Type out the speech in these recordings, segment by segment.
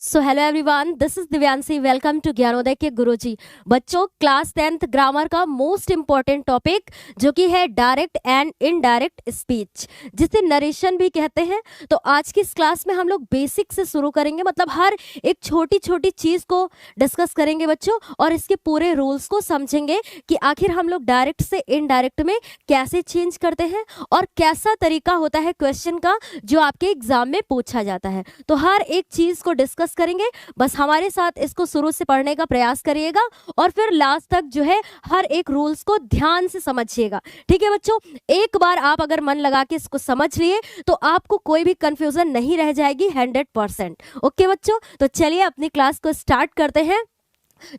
So hello everyone, this is Divyanshi. Welcome to Gyanoday के गुरुजी। बच्चों, class 10th grammar का most important topic जो कि है डायरेक्ट एंड इनडायरेक्ट स्पीच, जिसे नरेशन भी कहते हैं। तो आज की इस क्लास में हम लोग बेसिक से शुरू करेंगे, मतलब हर एक छोटी छोटी चीज को डिस्कस करेंगे बच्चों, और इसके पूरे रूल्स को समझेंगे कि आखिर हम लोग डायरेक्ट से इनडायरेक्ट में कैसे चेंज करते हैं और कैसा तरीका होता है क्वेश्चन का जो आपके एग्जाम में पूछा जाता है। तो हर एक चीज को डिस्कस करेंगे। बस हमारे साथ इसको शुरू से पढ़ने का प्रयास करिएगा और फिर लास्ट तक जो है हर एक रूल्स को ध्यान से समझिएगा। ठीक है बच्चों, एक बार आप अगर मन लगा के इसको समझ लिए तो आपको कोई भी कंफ्यूजन नहीं रह जाएगी 100%। ओके बच्चों, तो चलिए अपनी क्लास को स्टार्ट करते हैं,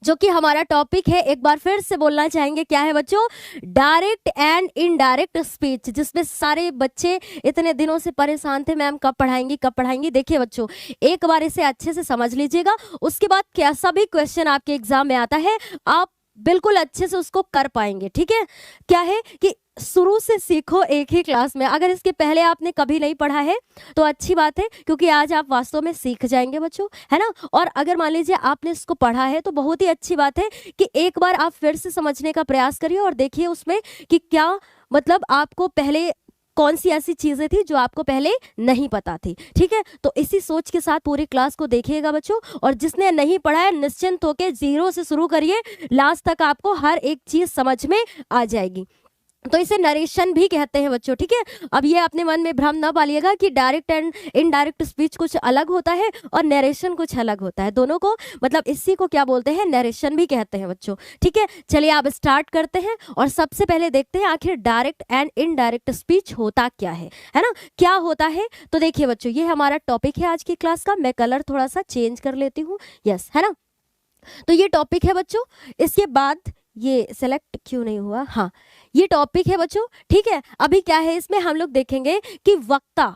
जो कि हमारा टॉपिक है। एक बार फिर से बोलना चाहेंगे, क्या है बच्चों? डायरेक्ट एंड इनडायरेक्ट स्पीच, जिसमें सारे बच्चे इतने दिनों से परेशान थे, मैम कब पढ़ाएंगी। देखिए बच्चों, एक बार इसे अच्छे से समझ लीजिएगा, उसके बाद कैसा भी क्वेश्चन आपके एग्जाम में आता है आप बिल्कुल अच्छे से उसको कर पाएंगे। ठीक है, क्या है कि शुरू से सीखो एक ही क्लास में। अगर इसके पहले आपने कभी नहीं पढ़ा है तो अच्छी बात है, क्योंकि आज आप वास्तव में सीख जाएंगे बच्चों, है ना। और अगर मान लीजिए आपने इसको पढ़ा है तो बहुत ही अच्छी बात है कि एक बार आप फिर से समझने का प्रयास करिए और देखिए उसमें कि क्या मतलब आपको पहले कौन सी ऐसी चीजें थी जो आपको पहले नहीं पता थी। ठीक है, तो इसी सोच के साथ पूरी क्लास को देखिएगा बच्चों, और जिसने नहीं पढ़ा है निश्चिंत होकर 0 से शुरू करिए, लास्ट तक आपको हर एक चीज समझ में आ जाएगी। तो इसे नरेशन भी कहते हैं बच्चों। ठीक है, अब ये अपने मन में भ्रम ना पालिएगा कि डायरेक्ट एंड इनडायरेक्ट स्पीच कुछ अलग होता है और नरेशन कुछ अलग होता है। दोनों को मतलब इसी को क्या बोलते हैं, नरेशन भी कहते हैं बच्चों। ठीक है, चलिए आप स्टार्ट करते हैं और सबसे पहले देखते हैं आखिर डायरेक्ट एंड इनडायरेक्ट स्पीच होता क्या है ना, क्या होता है। तो देखिए बच्चों, ये हमारा टॉपिक है आज की क्लास का। मैं कलर थोड़ा सा चेंज कर लेती हूँ, यस, है ना। तो ये टॉपिक है बच्चों। इसके बाद ये सेलेक्ट क्यों नहीं हुआ, हाँ, ये टॉपिक है बच्चों। ठीक है, अभी क्या है इसमें हम लोग देखेंगे कि वक्ता,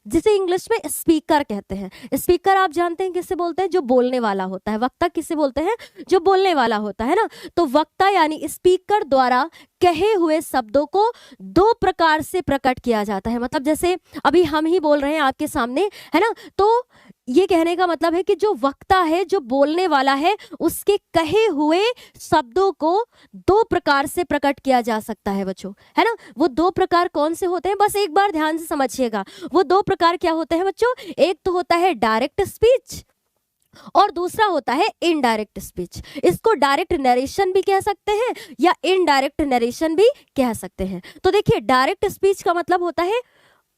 जिसे इंग्लिश में स्पीकर कहते हैं। स्पीकर आप जानते हैं किससे बोलते हैं, जो बोलने वाला होता है। वक्ता किससे बोलते हैं, जो बोलने वाला होता है ना। तो वक्ता यानी स्पीकर द्वारा कहे हुए शब्दों को 2 प्रकार से प्रकट किया जाता है। मतलब जैसे अभी हम ही बोल रहे हैं आपके सामने, है ना। तो ये कहने का मतलब है कि जो वक्ता है, जो बोलने वाला है, उसके कहे हुए शब्दों को 2 प्रकार से प्रकट किया जा सकता है बच्चों, है ना। वो 2 प्रकार कौन से होते हैं, बस एक बार ध्यान से समझिएगा। वो 2 प्रकार क्या होते हैं बच्चों? एक तो होता है डायरेक्ट स्पीच और दूसरा होता है इनडायरेक्ट स्पीच। इसको डायरेक्ट नरेशन भी कह सकते हैं या इनडायरेक्ट नरेशन भी कह सकते हैं। तो देखिए, डायरेक्ट स्पीच का मतलब होता है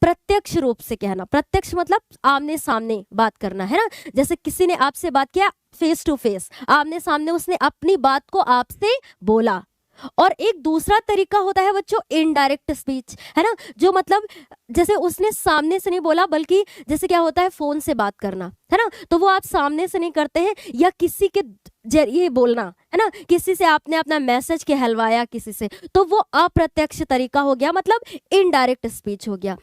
प्रत्यक्ष रूप से कहना। प्रत्यक्ष मतलब आमने सामने बात करना, है ना। जैसे किसी ने आपसे बात किया फेस टू फेस, आमने सामने उसने अपनी बात को आपसे बोला। और एक दूसरा तरीका होता है बच्चों इनडायरेक्ट स्पीच, है ना, जो मतलब जैसे उसने सामने से नहीं बोला, बल्कि जैसे क्या होता है फोन से बात करना, है ना। तो वो आप सामने से नहीं करते हैं, या किसी के जरिए बोलना, है ना। किसी से आपने अपना मैसेज कहलवाया किसी से, तो वो अप्रत्यक्ष तरीका हो गया, मतलब इनडायरेक्ट स्पीच हो गया।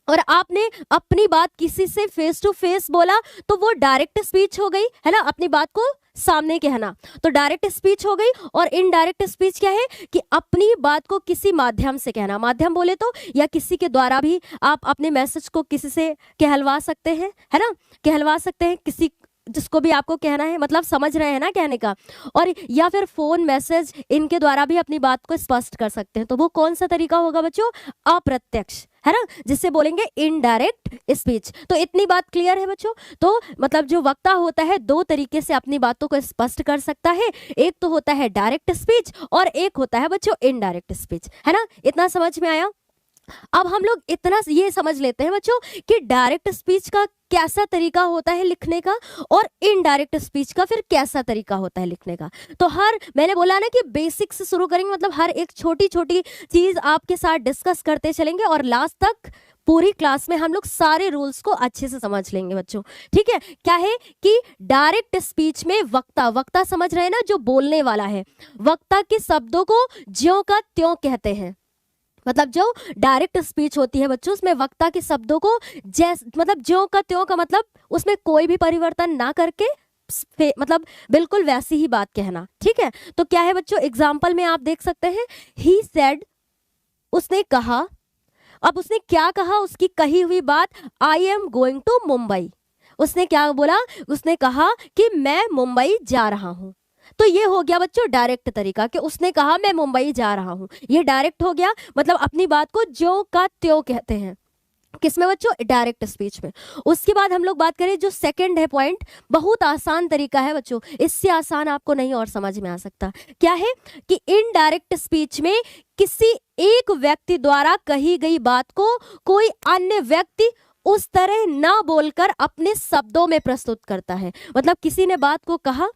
और आपने अपनी बात किसी से फेस टू फेस बोला तो वो डायरेक्ट स्पीच हो गई, है ना, अपनी बात को सामने कहना, तो डायरेक्ट स्पीच हो गई। और इनडायरेक्ट स्पीच क्या है कि अपनी बात को किसी माध्यम से कहना। माध्यम बोले तो या किसी के द्वारा भी आप अपने मैसेज को किसी से कहलवा सकते हैं, है ना, कहलवा सकते हैं किसी जिसको भी आपको कहना है, मतलब समझ रहे हैं ना कहने का। और या फिर फोन मैसेज, इनके द्वारा भी अपनी बात को स्पष्ट कर सकते हैं। तो वो कौन सा तरीका होगा बच्चों? अप्रत्यक्ष, है ना, जिससे बोलेंगे इनडायरेक्ट स्पीच। तो इतनी बात क्लियर है बच्चों। तो मतलब जो वक्ता होता है 2 तरीके से अपनी बातों को स्पष्ट कर सकता है। एक तो होता है डायरेक्ट स्पीच और एक होता है बच्चों इनडायरेक्ट स्पीच, है ना। इतना समझ में आया। अब हम लोग इतना ये समझ लेते हैं बच्चों कि डायरेक्ट स्पीच का कैसा तरीका होता है लिखने का और इनडायरेक्ट स्पीच का फिर कैसा तरीका होता है लिखने का। तो मैंने बोला ना कि बेसिक से शुरू करेंगे, मतलब हर एक छोटी छोटी चीज आपके साथ डिस्कस करते चलेंगे और लास्ट तक पूरी क्लास में हम लोग सारे रूल्स को अच्छे से समझ लेंगे बच्चों। ठीक है, क्या है कि डायरेक्ट स्पीच में वक्ता समझ रहे हैं ना, जो बोलने वाला है, वक्ता के शब्दों को ज्यों का त्यों कहते हैं। मतलब जो डायरेक्ट स्पीच होती है बच्चों, उसमें वक्ता के शब्दों को मतलब ज्यों का त्यों का मतलब उसमें कोई भी परिवर्तन ना करके मतलब बिल्कुल वैसी ही बात कहना। ठीक है, तो क्या है बच्चों, एग्जाम्पल में आप देख सकते हैं, ही सेड, उसने कहा। अब उसने क्या कहा, उसकी कही हुई बात, I am going to Mumbai. उसने क्या बोला, उसने कहा कि मैं मुंबई जा रहा हूं। तो ये हो गया बच्चों डायरेक्ट तरीका कि उसने कहा मैं मुंबई जा रहा हूं, ये डायरेक्ट हो गया, मतलब अपनी बात को ज्यों का त्यों कहते हैं, किसमें बच्चों, डायरेक्ट स्पीच में। उसके बाद हम लोग बात करें जो सेकंड है पॉइंट, बहुत आसान तरीका है बच्चों, इससे आसान आपको नहीं और समझ में आ सकता। क्या है कि इनडायरेक्ट स्पीच में किसी एक व्यक्ति द्वारा कही गई बात को कोई अन्य व्यक्ति उस तरह ना बोलकर अपने शब्दों में प्रस्तुत करता है। मतलब किसी ने बात को कहा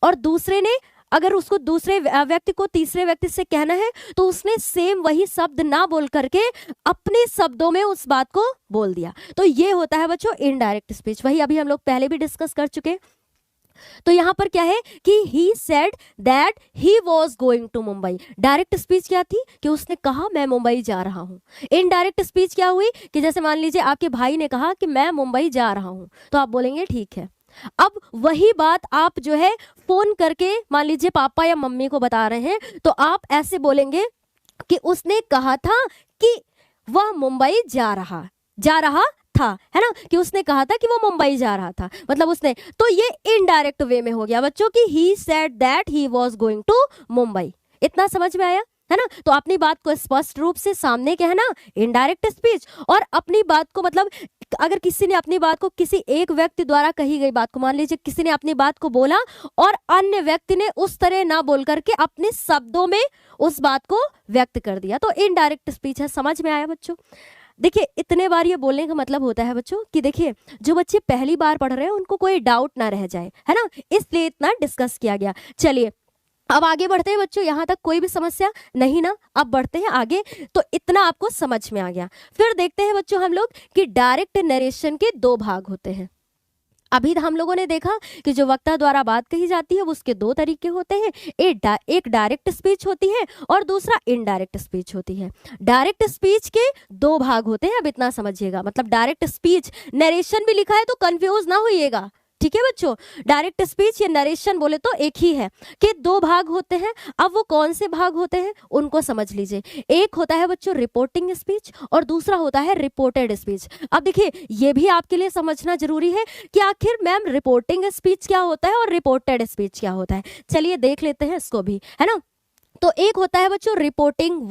और दूसरे ने अगर उसको दूसरे व्यक्ति को तीसरे व्यक्ति से कहना है तो उसने सेम वही शब्द ना बोल करके अपने शब्दों में उस बात को बोल दिया। तो ये होता है बच्चों इनडायरेक्ट स्पीच। वही अभी हम लोग पहले भी डिस्कस कर चुके। तो यहाँ पर क्या है कि he said that he was going to Mumbai. Direct speech क्या थी कि उसने कहा मैं मुंबई जा रहा हूँ। इनडायरेक्ट स्पीच क्या हुई कि जैसे मान लीजिए आपके भाई ने कहा कि मैं मुंबई जा रहा हूँ, तो आप बोलेंगे ठीक है। अब वही बात आप जो है फोन करके मान लीजिए पापा या मम्मी को बता रहे हैं, तो आप ऐसे बोलेंगे कि उसने कहा था कि वह मुंबई जा रहा था, है ना, कि उसने कहा था कि वो मुंबई जा रहा था, मतलब उसने। तो ये इनडायरेक्ट वे में हो गया बच्चों कि he said that he was going to Mumbai. इतना समझ में आया, है ना। तो अपनी बात को स्पष्ट रूप से सामने कहना इनडायरेक्ट स्पीच, और अपनी बात को मतलब अगर किसी ने अपनी बात को किसी एक व्यक्ति द्वारा कही गई बात को, मान लीजिए किसी ने अपनी बात को बोला और अन्य व्यक्ति ने उस तरह ना बोल करके अपने शब्दों में उस बात को व्यक्त कर दिया, तो इनडायरेक्ट स्पीच है। समझ में आया बच्चों। देखिए इतने बार ये बोलने का मतलब होता है बच्चों कि देखिए जो बच्चे पहली बार पढ़ रहे हैं उनको कोई डाउट ना रह जाए, है ना, इसलिए इतना डिस्कस किया गया। चलिए अब आगे बढ़ते हैं बच्चों, यहाँ तक कोई भी समस्या नहीं ना। अब बढ़ते हैं आगे, तो इतना आपको समझ में आ गया। फिर देखते हैं बच्चों हम लोग कि डायरेक्ट नरेशन के दो भाग होते हैं। अभी हम लोगों ने देखा कि जो वक्ता द्वारा बात कही जाती है वो उसके दो तरीके होते हैं, एक डायरेक्ट स्पीच होती है और दूसरा इनडायरेक्ट स्पीच होती है। डायरेक्ट स्पीच के दो भाग होते हैं, अब इतना समझिएगा। मतलब डायरेक्ट स्पीच नरेशन भी लिखा है तो कंफ्यूज ना होइएगा, ठीक है बच्चों। डायरेक्ट स्पीच या नरेशन बोले तो एक ही है कि दो भाग होते हैं। अब वो कौन से भाग होते हैं उनको समझ लीजिए। एक होता है बच्चों रिपोर्टिंग स्पीच और दूसरा होता है रिपोर्टेड स्पीच। अब देखिए ये भी आपके लिए समझना जरूरी है कि आखिर मैम रिपोर्टिंग स्पीच क्या होता है और रिपोर्टेड स्पीच क्या होता है। चलिए देख लेते हैं इसको भी, है ना। तो एक होता है बच्चों रिपोर्टिंग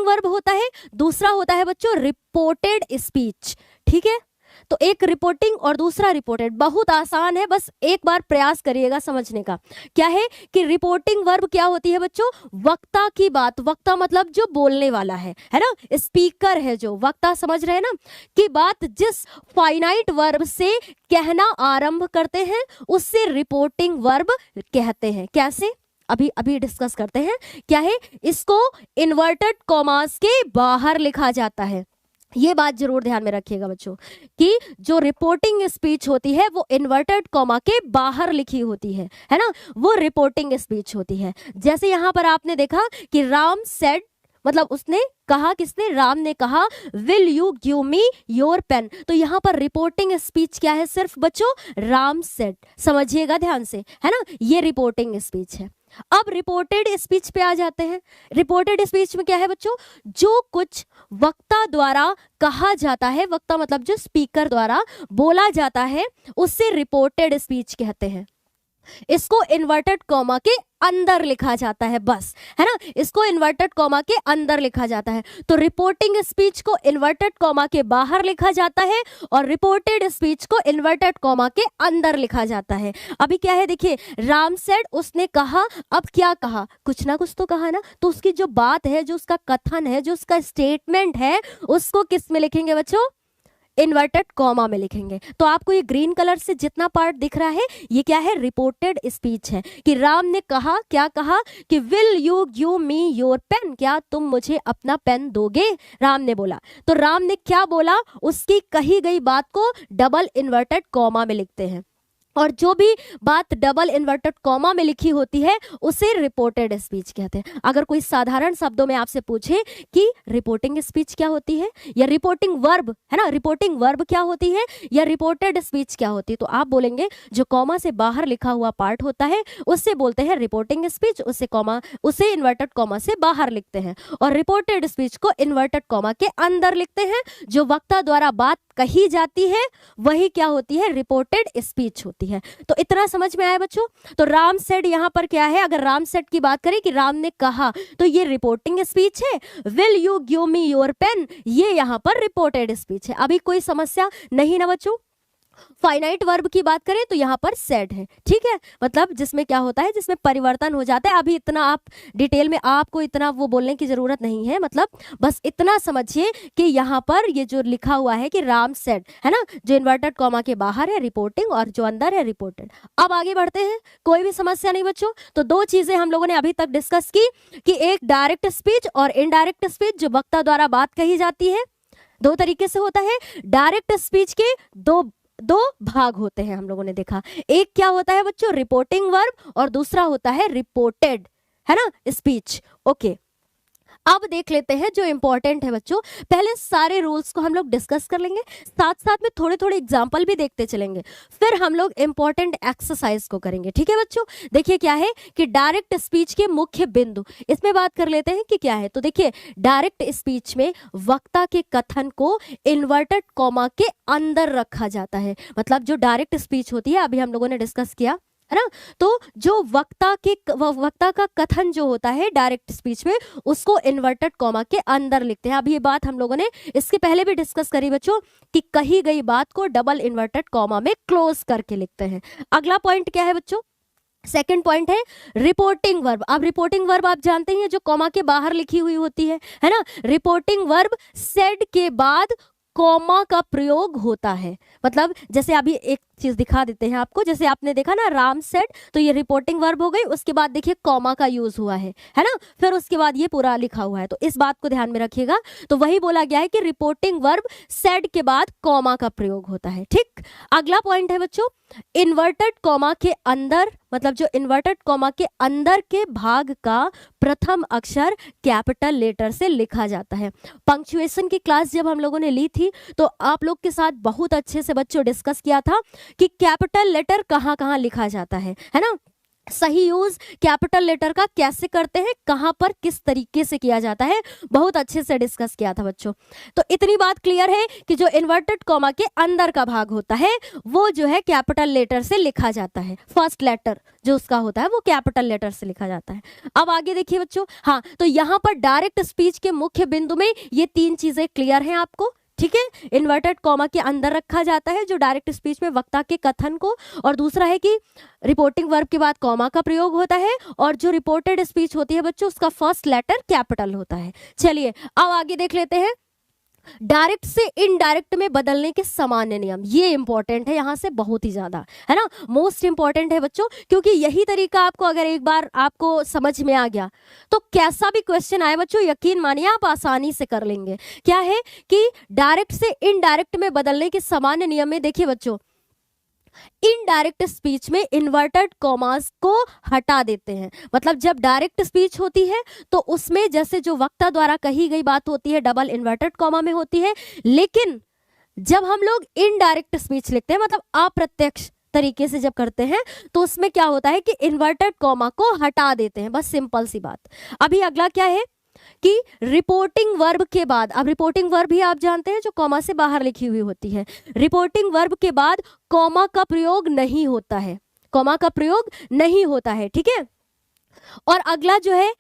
वर्ब होता है, दूसरा होता है बच्चों रिपोर्टेड स्पीच, ठीक है। तो एक रिपोर्टिंग और दूसरा रिपोर्टेड, बहुत आसान है, बस एक बार प्रयास करिएगा समझने का। क्या है कि रिपोर्टिंग वर्ब क्या होती है बच्चों, वक्ता की बात, वक्ता मतलब जो बोलने वाला है ना, स्पीकर है जो वक्ता, समझ रहे हैं ना, की बात जिस फाइनाइट वर्ब से कहना आरंभ करते हैं उससे रिपोर्टिंग वर्ब कहते हैं। कैसे, अभी डिस्कस करते हैं। क्या है, इसको इन्वर्टेड कॉमास के बाहर लिखा जाता है। ये बात जरूर ध्यान में रखिएगा बच्चों कि जो रिपोर्टिंग स्पीच होती है वो इन्वर्टेड कॉमा के बाहर लिखी होती है ना, वो रिपोर्टिंग स्पीच होती है। जैसे यहाँ पर आपने देखा कि राम सेड, मतलब उसने कहा, किसने, राम ने कहा will you give me your pen. तो यहाँ पर रिपोर्टिंग स्पीच क्या है, सिर्फ बच्चों राम सेड, समझिएगा ध्यान से, है ना, ये रिपोर्टिंग स्पीच है। अब रिपोर्टेड स्पीच पे आ जाते हैं। रिपोर्टेड स्पीच में क्या है बच्चों, जो कुछ वक्ता द्वारा कहा जाता है, वक्ता मतलब जो स्पीकर द्वारा बोला जाता है उससे रिपोर्टेड स्पीच कहते हैं। इसको इन्वर्टेड कॉमा के अंदर लिखा जाता है, बस, है ना, इसको इन्वर्टेड कॉमा के अंदर लिखा जाता है। तो रिपोर्टिंग स्पीच को इन्वर्टेड कॉमा के बाहर लिखा जाता है और रिपोर्टेड स्पीच को इन्वर्टेड कॉमा के अंदर लिखा जाता है। अभी क्या है देखिए, राम सेड, उसने कहा, अब क्या कहा, कुछ ना कुछ तो कहा ना, तो उसकी जो बात है, जो उसका कथन है, जो उसका स्टेटमेंट है, उसको किस में लिखेंगे बच्चों, इन्वर्टेड कॉमा में लिखेंगे। तो आपको ये ग्रीन कलर से जितना पार्ट दिख रहा है ये क्या है, रिपोर्टेड स्पीच है। कि राम ने कहा, क्या कहा कि will you give me your pen, क्या तुम मुझे अपना पेन दोगे, राम ने बोला। तो राम ने क्या बोला, उसकी कही गई बात को डबल इन्वर्टेड कॉमा में लिखते हैं। और जो भी बात डबल इन्वर्टेड कॉमा में लिखी होती है उसे रिपोर्टेड स्पीच कहते हैं। अगर कोई साधारण शब्दों में आपसे पूछे कि रिपोर्टिंग स्पीच क्या होती है या रिपोर्टिंग वर्ब है ना, रिपोर्टिंग वर्ब क्या होती है या रिपोर्टेड स्पीच क्या होती है, तो आप बोलेंगे जो कॉमा से बाहर लिखा हुआ पार्ट होता है उससे बोलते हैं रिपोर्टिंग स्पीच, उसे इन्वर्टेड कॉमा से बाहर लिखते हैं, और रिपोर्टेड स्पीच को इन्वर्टेड कॉमा के अंदर लिखते हैं। जो वक्ता द्वारा बात कही जाती है वही क्या होती है, रिपोर्टेड स्पीच होती है। तो इतना समझ में आया बच्चों। तो राम सेड यहाँ पर क्या है, अगर राम सेड की बात करें कि राम ने कहा, तो ये रिपोर्टिंग स्पीच है। Will you give me your pen, ये यहाँ पर रिपोर्टेड स्पीच है। अभी कोई समस्या नहीं ना बच्चों। फाइनाइट वर्ब की बात करें तो यहाँ पर सेड है, ठीक है, मतलब जिसमें क्या होता है, जिसमें परिवर्तन हो जाता है। अभी इतना आप डिटेल में आपको इतना वो बोलने की जरूरत नहीं है, मतलब बस इतना समझिए कि यहाँ पर ये जो लिखा हुआ है कि राम सेड है ना, जो इन्वर्टेड कॉमा के बाहर है रिपोर्टिंग और जो अंदर है रिपोर्टेड। अब आगे बढ़ते हैं, कोई भी समस्या नहीं बच्चों। तो दो चीजें हम लोगों ने अभी तक डिस्कस की कि एक डायरेक्ट स्पीच और इनडायरेक्ट स्पीच, जो वक्ता द्वारा बात कही जाती है दो तरीके से होता है। डायरेक्ट स्पीच के दो भाग होते हैं हम लोगों ने देखा, एक क्या होता है बच्चों, रिपोर्टिंग वर्ब, और दूसरा होता है रिपोर्टेड है ना स्पीच। ओके, अब देख लेते हैं जो इंपॉर्टेंट है बच्चों। पहले सारे रूल्स को हम लोग डिस्कस कर लेंगे, साथ साथ में थोड़े थोड़े एग्जांपल भी देखते चलेंगे, फिर हम लोग इंपॉर्टेंट एक्सरसाइज को करेंगे, ठीक है बच्चों। देखिए क्या है कि डायरेक्ट स्पीच के मुख्य बिंदु, इसमें बात कर लेते हैं कि क्या है। तो देखिए डायरेक्ट स्पीच में वक्ता के कथन को इन्वर्टेड कॉमा के अंदर रखा जाता है। मतलब जो डायरेक्ट स्पीच होती है, अभी हम लोगों ने डिस्कस किया है ना, तो जो वक्ता का कथन जो होता है डायरेक्ट स्पीच में, उसको इन्वर्टेड कॉमा के अंदर लिखते हैं। अब ये बात हम लोगों ने इसके पहले भी डिस्कस करी बच्चों कि कही गई बात को डबल इन्वर्टेड कॉमा में क्लोज करके लिखते हैं। अगला पॉइंट क्या है बच्चों, सेकंड पॉइंट है रिपोर्टिंग वर्ब। अब रिपोर्टिंग वर्ब आप जानते हैं जो कॉमा के बाहर लिखी हुई होती है ना। रिपोर्टिंग वर्ब सेड के बाद कॉमा का प्रयोग होता है। मतलब जैसे अभी एक चीज दिखा देते हैं आपको, जैसे आपने देखा ना राम सेड, तो ये रिपोर्टिंग वर्ब हो गई, उसके बाद देखिए कॉमा का यूज हुआ है ना, फिर उसके बाद ये पूरा लिखा हुआ है, तो इस बात को ध्यान में रखिएगा। तो वही बोला गया है कि रिपोर्टिंग वर्ब सेड के बाद कॉमा का प्रयोग होता है, ठीक। अगला पॉइंट है बच्चों इन्वर्टेड कॉमा के अंदर, मतलब जो इन्वर्टेड कॉमा के अंदर के भाग का प्रथम अक्षर कैपिटल लेटर से लिखा जाता है। पंक्चुएशन की क्लास जब हम लोगों ने ली थी तो आप लोग के साथ बहुत अच्छे से बच्चों डिस्कस किया था कि कैपिटल लेटर कहाँ कहाँ लिखा जाता है ना, सही यूज कैपिटल लेटर का कैसे करते हैं, कहां पर किस तरीके से किया जाता है, बहुत अच्छे से डिस्कस किया था बच्चों। तो इतनी बात क्लियर है कि जो इन्वर्टेड कॉमा के अंदर का भाग होता है वो जो है कैपिटल लेटर से लिखा जाता है, फर्स्ट लेटर जो उसका होता है वो कैपिटल लेटर से लिखा जाता है। अब आगे देखिए बच्चों, हाँ तो यहाँ पर डायरेक्ट स्पीच के मुख्य बिंदु में ये तीन चीजें क्लियर हैं आपको, ठीक है। इन्वर्टेड कॉमा के अंदर रखा जाता है जो डायरेक्ट स्पीच में वक्ता के कथन को, और दूसरा है कि रिपोर्टिंग वर्ब के बाद कॉमा का प्रयोग होता है, और जो रिपोर्टेड स्पीच होती है बच्चों उसका फर्स्ट लेटर कैपिटल होता है। चलिए अब आगे देख लेते हैं डायरेक्ट से इनडायरेक्ट में बदलने के सामान्य नियम। ये इंपॉर्टेंट है यहाँ से बहुत ही ज्यादा, है ना, मोस्ट इंपॉर्टेंट है बच्चों, क्योंकि यही तरीका आपको अगर एक बार आपको समझ में आ गया तो कैसा भी क्वेश्चन आए बच्चों यकीन मानिए आप आसानी से कर लेंगे। क्या है कि डायरेक्ट से इनडायरेक्ट में बदलने के सामान्य नियम में देखिए बच्चों, इनडायरेक्ट स्पीच में इन्वर्टेड कॉमास को हटा देते हैं। मतलब जब डायरेक्ट स्पीच होती है तो उसमें जैसे जो वक्ता द्वारा कही गई बात होती है डबल इन्वर्टेड कॉमा में होती है, लेकिन जब हम लोग इनडायरेक्ट स्पीच लिखते हैं मतलब अप्रत्यक्ष तरीके से जब करते हैं तो उसमें क्या होता है कि इन्वर्टेड कॉमा को हटा देते हैं, बस सिंपल सी बात। अभी अगला क्या है कि रिपोर्टिंग वर्ब के बाद, अब रिपोर्टिंग वर्ब भी आप जानते हैं जो कॉमा से बाहर लिखी हुई होती है, रिपोर्टिंग वर्ब के बाद कॉमा का प्रयोग नहीं होता है, कॉमा का प्रयोग नहीं होता है, ठीक है। और अगला जो है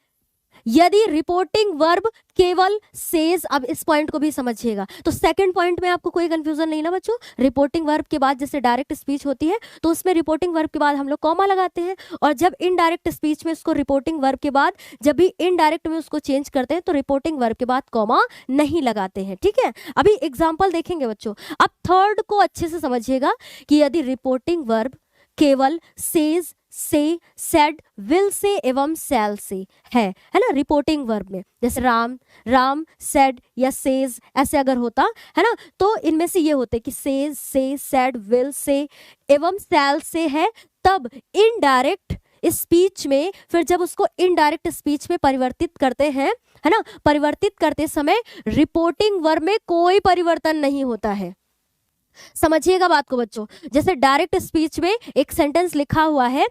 यदि रिपोर्टिंग वर्ब केवल सेज, अब इस पॉइंट को भी समझिएगा, तो सेकंड पॉइंट में आपको कोई कंफ्यूजन नहीं ना बच्चों। रिपोर्टिंग वर्ब के बाद जैसे डायरेक्ट स्पीच होती है तो उसमें रिपोर्टिंग वर्ब के बाद हम लोग कॉमा लगाते हैं, और जब इनडायरेक्ट स्पीच में उसको रिपोर्टिंग वर्ब के बाद जब भी इनडायरेक्ट में उसको चेंज करते हैं तो रिपोर्टिंग वर्ब के बाद कॉमा नहीं लगाते हैं, ठीक है। अभी एग्जाम्पल देखेंगे बच्चों। अब थर्ड को अच्छे से समझिएगा कि यदि रिपोर्टिंग वर्ब केवल सेज, से, सेड, विल से एवं शैल से है ना रिपोर्टिंग वर्ब में। जैसे राम, राम सेड या सेज ऐसे अगर होता है ना, तो इनमें से ये होते कि सेज से, सेड, विल से एवं शैल से है, तब इनडायरेक्ट स्पीच में, फिर जब उसको इनडायरेक्ट स्पीच में परिवर्तित करते हैं है ना, परिवर्तित करते समय रिपोर्टिंग वर्ब में कोई परिवर्तन नहीं होता है। समझिएगा बात को बच्चों। जैसे डायरेक्ट स्पीच में एक सेंटेंस लिखा हुआ है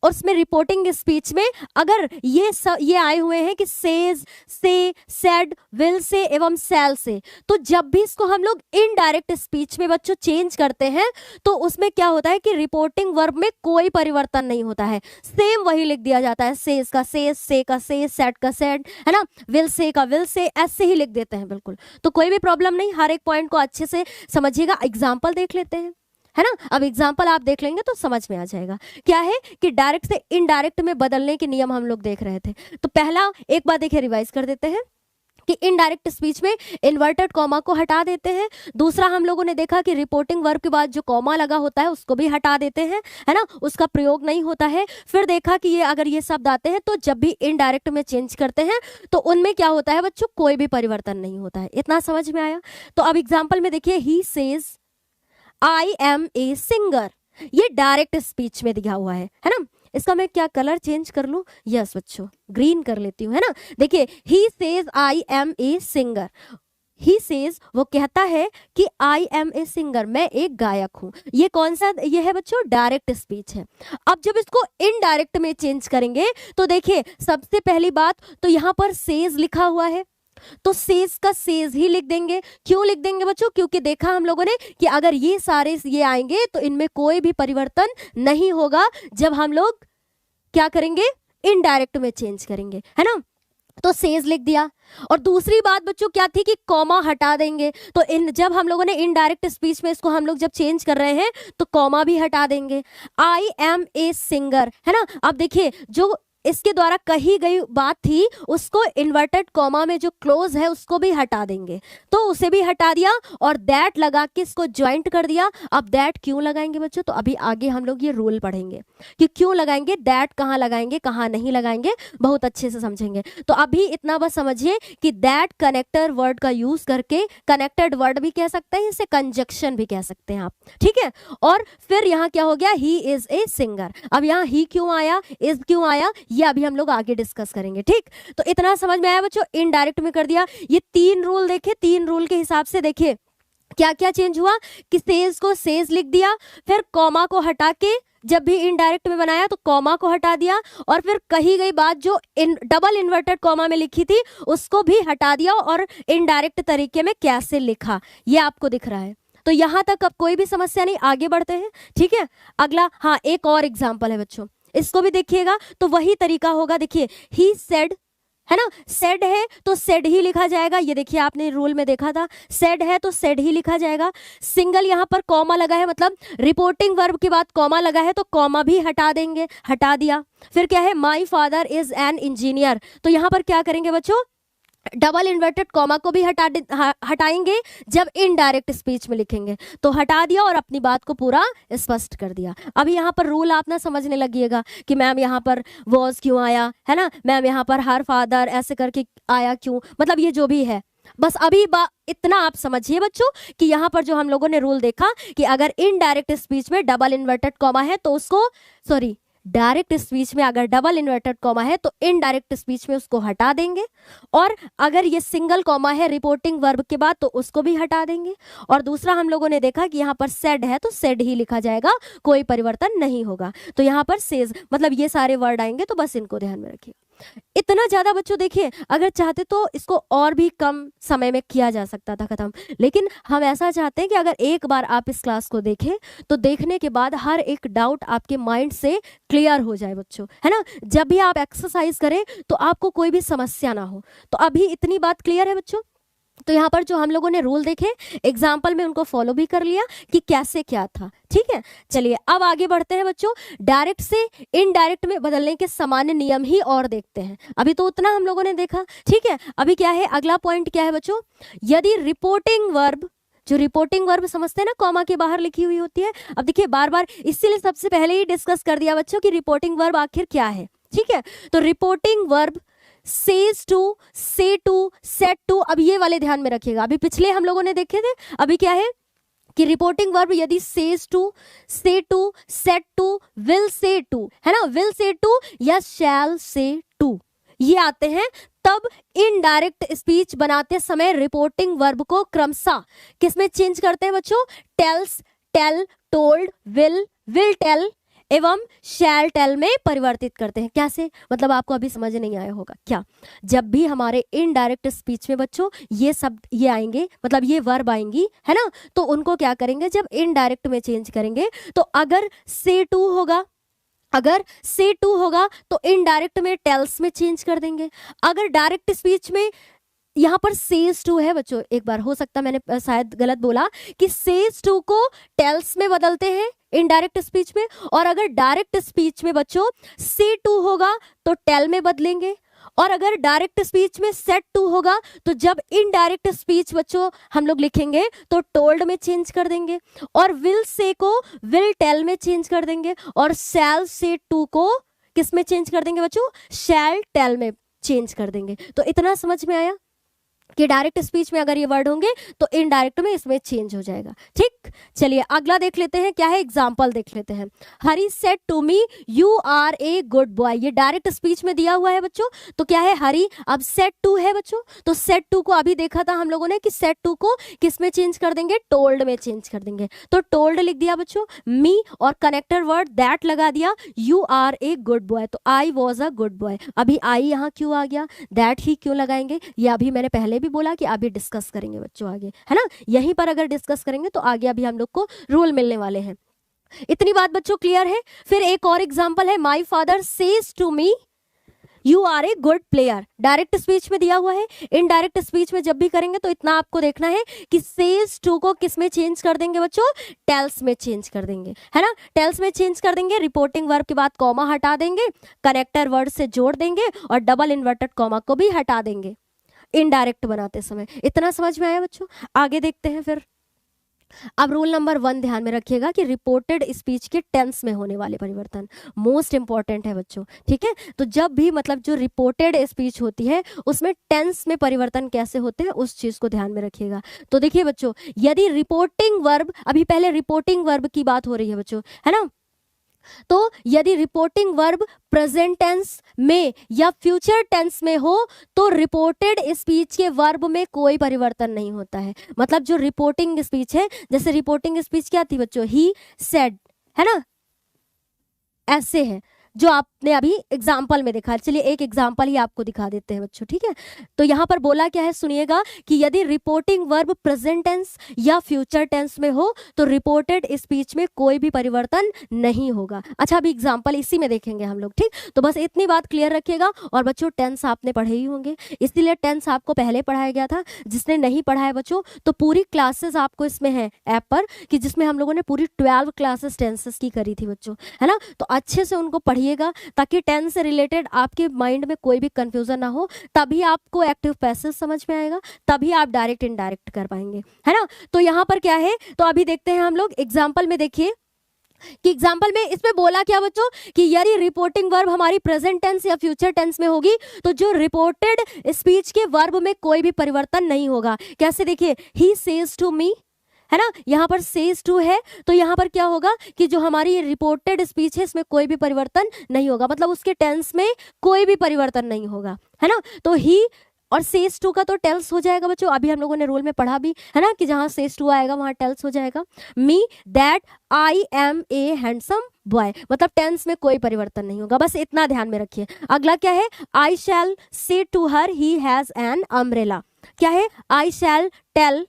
और उसमें रिपोर्टिंग स्पीच में अगर ये आए हुए हैं कि सेज से, सेड, विल से एवं शैल से, तो जब भी इसको हम लोग इनडायरेक्ट स्पीच में बच्चों चेंज करते हैं तो उसमें क्या होता है कि रिपोर्टिंग वर्ब में कोई परिवर्तन नहीं होता है, सेम वही लिख दिया जाता है। सेज का सेज, से का सेज, सेड का सेड है ना, विल से का विल से, ऐसे ही लिख देते हैं बिल्कुल। तो कोई भी प्रॉब्लम नहीं, हर एक पॉइंट को अच्छे से समझिएगा। एग्जाम्पल देख लेते हैं है ना। अब एग्जाम्पल आप देख लेंगे तो समझ में आ जाएगा। क्या है कि डायरेक्ट से इनडायरेक्ट में बदलने के नियम हम लोग देख रहे थे। तो पहला एक बार देखिए, रिवाइज कर देते हैं कि इनडायरेक्ट स्पीच में इन्वर्टेड कॉमा को हटा देते हैं। दूसरा हम लोगों ने देखा कि रिपोर्टिंग वर्ब के बाद जो कॉमा लगा होता है उसको भी हटा देते हैं है ना, उसका प्रयोग नहीं होता है। फिर देखा कि ये अगर ये शब्द आते हैं तो जब भी इनडायरेक्ट में चेंज करते हैं तो उनमें क्या होता है बच्चों, कोई भी परिवर्तन नहीं होता है। इतना समझ में आया। तो अब एग्जाम्पल में देखिए, he says I am a singer, ये डायरेक्ट स्पीच में दिया हुआ है ना। इसका मैं क्या कलर चेंज कर लूं, यस बच्चों ग्रीन कर लेती हूँ है ना। देखिए, he says I am a singer, he says वो कहता है कि आई एम ए सिंगर, मैं एक गायक हूँ। ये कौन सा ये है बच्चों, डायरेक्ट स्पीच है। अब जब इसको इनडायरेक्ट में चेंज करेंगे तो देखिए, सबसे पहली बात तो यहाँ पर सेज लिखा हुआ है तो सेज का सेज ही लिख देंगे। क्यों लिख देंगे बच्चों, क्योंकि देखा हम लोगों ने कि अगर ये सारे ये आएंगे तो इनमें कोई भी परिवर्तन नहीं होगा जब हम लोग क्या करेंगे, इनडायरेक्ट में चेंज करेंगे है ना। तो सेज लिख दिया। और दूसरी बात बच्चों क्या थी कि कॉमा हटा देंगे। तो जब हम लोगों ने इनडायरेक्ट स्पीच में इसको हम लोग जब चेंज कर रहे हैं तो कॉमा भी हटा देंगे। आई एम ए सिंगर है ना। अब देखिए, जो इसके द्वारा कही गई बात थी उसको इन्वर्टेड कॉमा में जो क्लोज है उसको भी हटा देंगे, तो उसे भी हटा दिया और दैट लगा के इसको ज्वाइंट कर दिया। अब दैट क्यों लगाएंगे बच्चों, तो अभी आगे हम लोग ये रूल पढ़ेंगे कि क्यों लगाएंगे, दैट कहाँ लगाएंगे कहाँ नहीं लगाएंगे, बहुत अच्छे से समझेंगे। तो अभी इतना बस समझिए कि दैट कनेक्टर वर्ड का यूज करके, कनेक्टेड वर्ड भी कह सकते हैं, इसे कंजक्शन भी कह सकते हैं आप, ठीक है। और फिर यहाँ क्या हो गया, ही इज ए सिंगर। अब यहाँ ही क्यों आया, इज क्यों आया, ये अभी हम लोग आगे डिस्कस करेंगे, ठीक। तो इतना समझ में आया बच्चों, इनडायरेक्ट में कर दिया। ये 3 रूल देखे, 3 रूल के हिसाब से देखिए क्या क्या चेंज हुआ कि सेज को सेज लिख दिया, फिर कॉमा को हटा के जब भी इनडायरेक्ट में बनाया तो कॉमा को हटा दिया, और फिर कही गई बात जो डबल इन्वर्टेड कॉमा में लिखी थी उसको भी हटा दिया और इनडायरेक्ट तरीके में कैसे लिखा ये आपको दिख रहा है। तो यहां तक अब कोई भी समस्या नहीं, आगे बढ़ते हैं, ठीक है। अगला, हाँ एक और एग्जाम्पल है बच्चों, इसको भी देखिएगा तो वही तरीका होगा। देखिए, ही सेड है ना, सेड है तो सेड ही लिखा जाएगा। ये देखिए आपने रूल में देखा था, सेड है तो सेड ही लिखा जाएगा। सिंगल यहाँ पर कॉमा लगा है, मतलब रिपोर्टिंग वर्ब के बाद कॉमा लगा है तो कॉमा भी हटा देंगे, हटा दिया। फिर क्या है, my father is an engineer, तो यहाँ पर क्या करेंगे बच्चों, डबल इन्वर्टेड कॉमा को भी हटाएंगे जब इनडायरेक्ट स्पीच में लिखेंगे, तो हटा दिया और अपनी बात को पूरा स्पष्ट कर दिया। अभी यहाँ पर रूल आप ना समझने लगिएगा कि मैम यहाँ पर वॉज क्यों आया है ना, मैम यहाँ पर हर फादर ऐसे करके आया क्यों, मतलब ये जो भी है बस अभी इतना आप समझिए बच्चों कि यहाँ पर जो हम लोगों ने रूल देखा कि अगर इनडायरेक्ट स्पीच में डबल इन्वर्टेड कॉमा है तो उसको, सॉरी डायरेक्ट स्पीच में अगर डबल इन्वर्टेड कॉमा है तो इनडायरेक्ट स्पीच में उसको हटा देंगे, और अगर ये सिंगल कॉमा है रिपोर्टिंग वर्ब के बाद तो उसको भी हटा देंगे। और दूसरा हम लोगों ने देखा कि यहाँ पर सेड है तो सेड ही लिखा जाएगा, कोई परिवर्तन नहीं होगा। तो यहाँ पर सेज मतलब ये सारे वर्ड आएंगे, तो बस इनको ध्यान में रखिए। इतना ज्यादा बच्चों देखिए, अगर चाहते तो इसको और भी कम समय में किया जा सकता था खत्म, लेकिन हम ऐसा चाहते हैं कि अगर एक बार आप इस क्लास को देखें तो देखने के बाद हर एक डाउट आपके माइंड से क्लियर हो जाए बच्चों, है ना। जब भी आप एक्सरसाइज करें तो आपको कोई भी समस्या ना हो। तो अभी इतनी बात क्लियर है बच्चों। तो यहाँ पर जो हम लोगों ने रूल देखे एग्जाम्पल में उनको फॉलो भी कर लिया कि कैसे क्या था, ठीक है। चलिए अब आगे बढ़ते हैं बच्चों, डायरेक्ट से इनडायरेक्ट में बदलने के सामान्य नियम ही और देखते हैं। अभी तो उतना हम लोगों ने देखा, ठीक है। अभी क्या है, अगला पॉइंट क्या है बच्चों, यदि रिपोर्टिंग वर्ब जो रिपोर्टिंग वर्ब समझते हैं ना, कॉमा के बाहर लिखी हुई होती है। अब देखिए बार बार इसीलिए सबसे पहले ही डिस्कस कर दिया बच्चों कि रिपोर्टिंग वर्ब आखिर क्या है, ठीक है। तो reporting verb says to, say to, said to, अब ये वाले ध्यान में रखिएगा। अभी पिछले हम लोगों ने देखे थे, अभी क्या है कि रिपोर्टिंग वर्ब यदि says to, say to, said to, will say to, है ना, विल से टू या शैल से टू, ये आते हैं, तब इनडायरेक्ट स्पीच बनाते समय रिपोर्टिंग वर्ब को क्रमशः किसमें चेंज करते हैं बच्चों? Tells, tell, told, will tell एवं शैल टेल में परिवर्तित करते हैं। कैसे? मतलब आपको अभी समझ नहीं आया होगा क्या? जब भी हमारे इनडायरेक्ट स्पीच में बच्चों ये शब्द ये आएंगे, मतलब ये वर्ब आएंगी, है ना, तो उनको क्या करेंगे? जब इनडायरेक्ट में चेंज करेंगे तो अगर से टू होगा, अगर से टू होगा तो इनडायरेक्ट में टेल्स में चेंज कर देंगे। अगर डायरेक्ट स्पीच में यहाँ पर सेज टू है बच्चों, एक बार हो सकता मैंने शायद गलत बोला कि सेज टू को टेल्स में बदलते हैं इनडायरेक्ट स्पीच में, और अगर डायरेक्ट स्पीच में बच्चों से टू होगा तो टेल में बदलेंगे, और अगर डायरेक्ट स्पीच में सेट टू होगा तो जब इनडायरेक्ट स्पीच बच्चों हम लोग लिखेंगे तो टोल्ड में चेंज कर देंगे, और विल से को विल टेल में चेंज कर देंगे, और शैल से टू को किस में चेंज कर देंगे बच्चों? शैल टेल में चेंज कर देंगे। तो इतना समझ में आया कि डायरेक्ट स्पीच में अगर ये वर्ड होंगे तो इनडायरेक्ट में इसमें चेंज हो जाएगा। ठीक, चलिए अगला देख लेते हैं, क्या है? एग्जांपल देख लेते हैं। Hari said to me you are a good boy, ये डायरेक्ट स्पीच में दिया हुआ है बच्चों, तो क्या है? हरी। अब सेड टू है बच्चों, तो सेड टू को अभी देखा था हम लोगों ने कि सेड टू को किस में चेंज कर देंगे? टोल्ड में चेंज कर देंगे। तो टोल्ड लिख दिया बच्चों, मी और कनेक्टर वर्ड दैट लगा दिया, you are a good boy, तो I was a good boy. अभी आई यहाँ क्यों आ गया? दैट ही क्यों लगाएंगे? ये अभी मैंने पहले भी बोला कि अभी डिस्कस करेंगे बच्चों आगे, है ना, यहीं पर अगर डिस्कस करेंगे तो आगे अभी हम लोग को रूल मिलने वाले हैं। इतनी बात बच्चों क्लियर है? फिर एक और एग्जांपल है, my father says to me you are a good player, direct speech में दिया हुआ है। इनडायरेक्ट स्पीच में जब भी करेंगे तो इतना आपको देखना है कि सेज टू को किस में चेंज कर देंगे बच्चों? टेल्स में चेंज कर देंगे, है ना, टेल्स में चेंज कर देंगे। रिपोर्टिंग वर्ब के बाद कॉमा हटा देंगे, कनेक्टर वर्ड से जोड़ देंगे, और डबल इन्वर्टेड कॉमा को भी हटा देंगे इनडायरेक्ट बनाते समय। इतना समझ में आया बच्चों? आगे देखते हैं फिर। अब रूल नंबर 1 ध्यान में रखिएगा कि रिपोर्टेड स्पीच के टेंस में होने वाले परिवर्तन मोस्ट इंपॉर्टेंट है बच्चों, ठीक है। तो जब भी मतलब जो रिपोर्टेड स्पीच होती है उसमें टेंस में परिवर्तन कैसे होते हैं उस चीज को ध्यान में रखिएगा। तो देखिए बच्चों, यदि रिपोर्टिंग वर्ब, अभी पहले रिपोर्टिंग वर्ब की बात हो रही है बच्चों, है ना, तो यदि रिपोर्टिंग वर्ब प्रेजेंट टेंस में या फ्यूचर टेंस में हो तो रिपोर्टेड स्पीच के वर्ब में कोई परिवर्तन नहीं होता है। मतलब जो रिपोर्टिंग स्पीच है, जैसे रिपोर्टिंग स्पीच क्या थी बच्चों? ही सेड, है ना, ऐसे है जो आपने अभी एग्जाम्पल में देखा। चलिए एक एग्जाम्पल ही आपको दिखा देते हैं बच्चों, ठीक है। तो यहाँ पर बोला क्या है, सुनिएगा कि यदि रिपोर्टिंग वर्ब प्रेजेंट टेंस या फ्यूचर टेंस में हो तो रिपोर्टेड स्पीच में कोई भी परिवर्तन नहीं होगा। अच्छा, अभी एग्जाम्पल इसी में देखेंगे हम लोग, ठीक। तो बस इतनी बात क्लियर रखिएगा। और बच्चों टेंस आपने पढ़े ही होंगे, इसीलिए टेंस आपको पहले पढ़ाया गया था। जिसने नहीं पढ़ा है बच्चों तो पूरी क्लासेस आपको इसमें है ऐप पर, कि जिसमें हम लोगों ने पूरी 12 क्लासेस टेंसेस की करी थी बच्चों, है ना। तो अच्छे से उनको पढ़िएगा ताकि टेंस से रिलेटेड आपके माइंड में कोई भी कंफ्यूजन ना हो। तभी आपको एक्टिव पैसिव समझ में आएगा, तभी आप डायरेक्ट इनडायरेक्ट कर पाएंगे, है ना। तो यहाँ पर क्या है, तो अभी देखते हैं हम लोग एग्जाम्पल में। देखिए कि एग्जाम्पल में इसमें बोला क्या बच्चों कि यदि रिपोर्टिंग वर्ब हमारी प्रेजेंट टेंस या फ्यूचर टेंस में होगी तो जो रिपोर्टेड स्पीच के वर्ब में कोई भी परिवर्तन नहीं होगा। कैसे? देखिए, ही सेज टू मी, है ना, यहाँ पर सेज टू है, तो यहाँ पर क्या होगा कि जो हमारी रिपोर्टेड स्पीच है इसमें कोई भी परिवर्तन नहीं होगा, मतलब उसके टेंस में कोई भी परिवर्तन नहीं होगा, है ना। तो ही और सेज टू का तो टेल्स हो जाएगा बच्चों, अभी हम लोगों ने रूल में पढ़ा भी है ना कि जहाँ सेज टू आएगा वहाँ टेल्स हो जाएगा। Me that I am a handsome boy, मतलब टेंस में कोई परिवर्तन नहीं होगा, बस इतना ध्यान में रखिए। अगला क्या है, I shall say to her he has an umbrella. क्या है? आई शैल टेल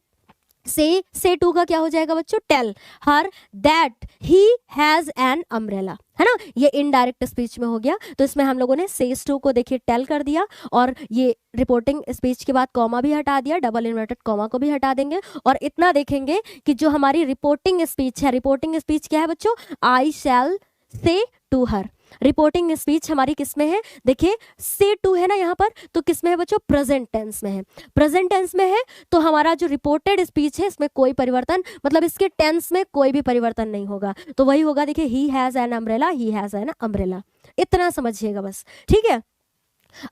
से टू का क्या हो जाएगा बच्चों? Tell her that he has an umbrella, है ना। ये इनडायरेक्ट स्पीच में हो गया, तो इसमें हम लोगों ने सेज टू को देखिए टेल कर दिया, और ये रिपोर्टिंग स्पीच के बाद कॉमा भी हटा दिया, डबल इन्वर्टेड कॉमा को भी हटा देंगे। और इतना देखेंगे कि जो हमारी रिपोर्टिंग स्पीच है, रिपोर्टिंग स्पीच क्या है बच्चों? आई shall say to her, reporting speech हमारी किस में है, देखिए से टू है ना यहाँ पर, तो किस में है बच्चों, प्रेजेंट टेंस में है। प्रेजेंट टेंस में है तो हमारा जो रिपोर्टेड स्पीच है इसमें कोई परिवर्तन, मतलब इसके टेंस में कोई भी परिवर्तन नहीं होगा, तो वही होगा, देखिए ही has an umbrella, he has an umbrella, इतना समझिएगा बस, ठीक है।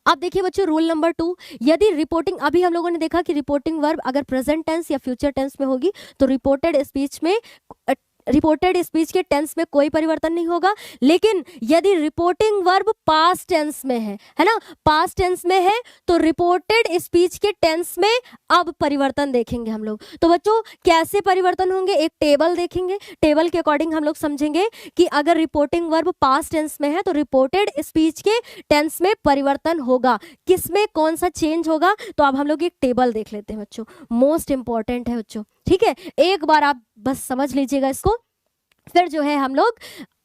अब देखिए बच्चों रूल नंबर 2, यदि रिपोर्टिंग, अभी हम लोगों ने देखा कि रिपोर्टिंग वर्ब अगर प्रेजेंट टेंस या फ्यूचर टेंस में होगी तो रिपोर्टेड स्पीच के टेंस में कोई परिवर्तन नहीं होगा, लेकिन यदि रिपोर्टिंग वर्ब पास्ट टेंस में है ना, पास्ट टेंस में है तो रिपोर्टेड स्पीच के टेंस में अब परिवर्तन देखेंगे हम लोग। तो बच्चों कैसे परिवर्तन होंगे, एक टेबल देखेंगे, टेबल के अकॉर्डिंग हम लोग समझेंगे कि अगर रिपोर्टिंग वर्ब पास्ट टेंस में है तो रिपोर्टेड स्पीच के टेंस में परिवर्तन होगा, किसमें कौन सा चेंज होगा, तो अब हम लोग एक टेबल देख लेते हैं बच्चों, मोस्ट इंपॉर्टेंट है बच्चों, ठीक है। एक बार आप बस समझ लीजिएगा इसको, फिर जो है हम लोग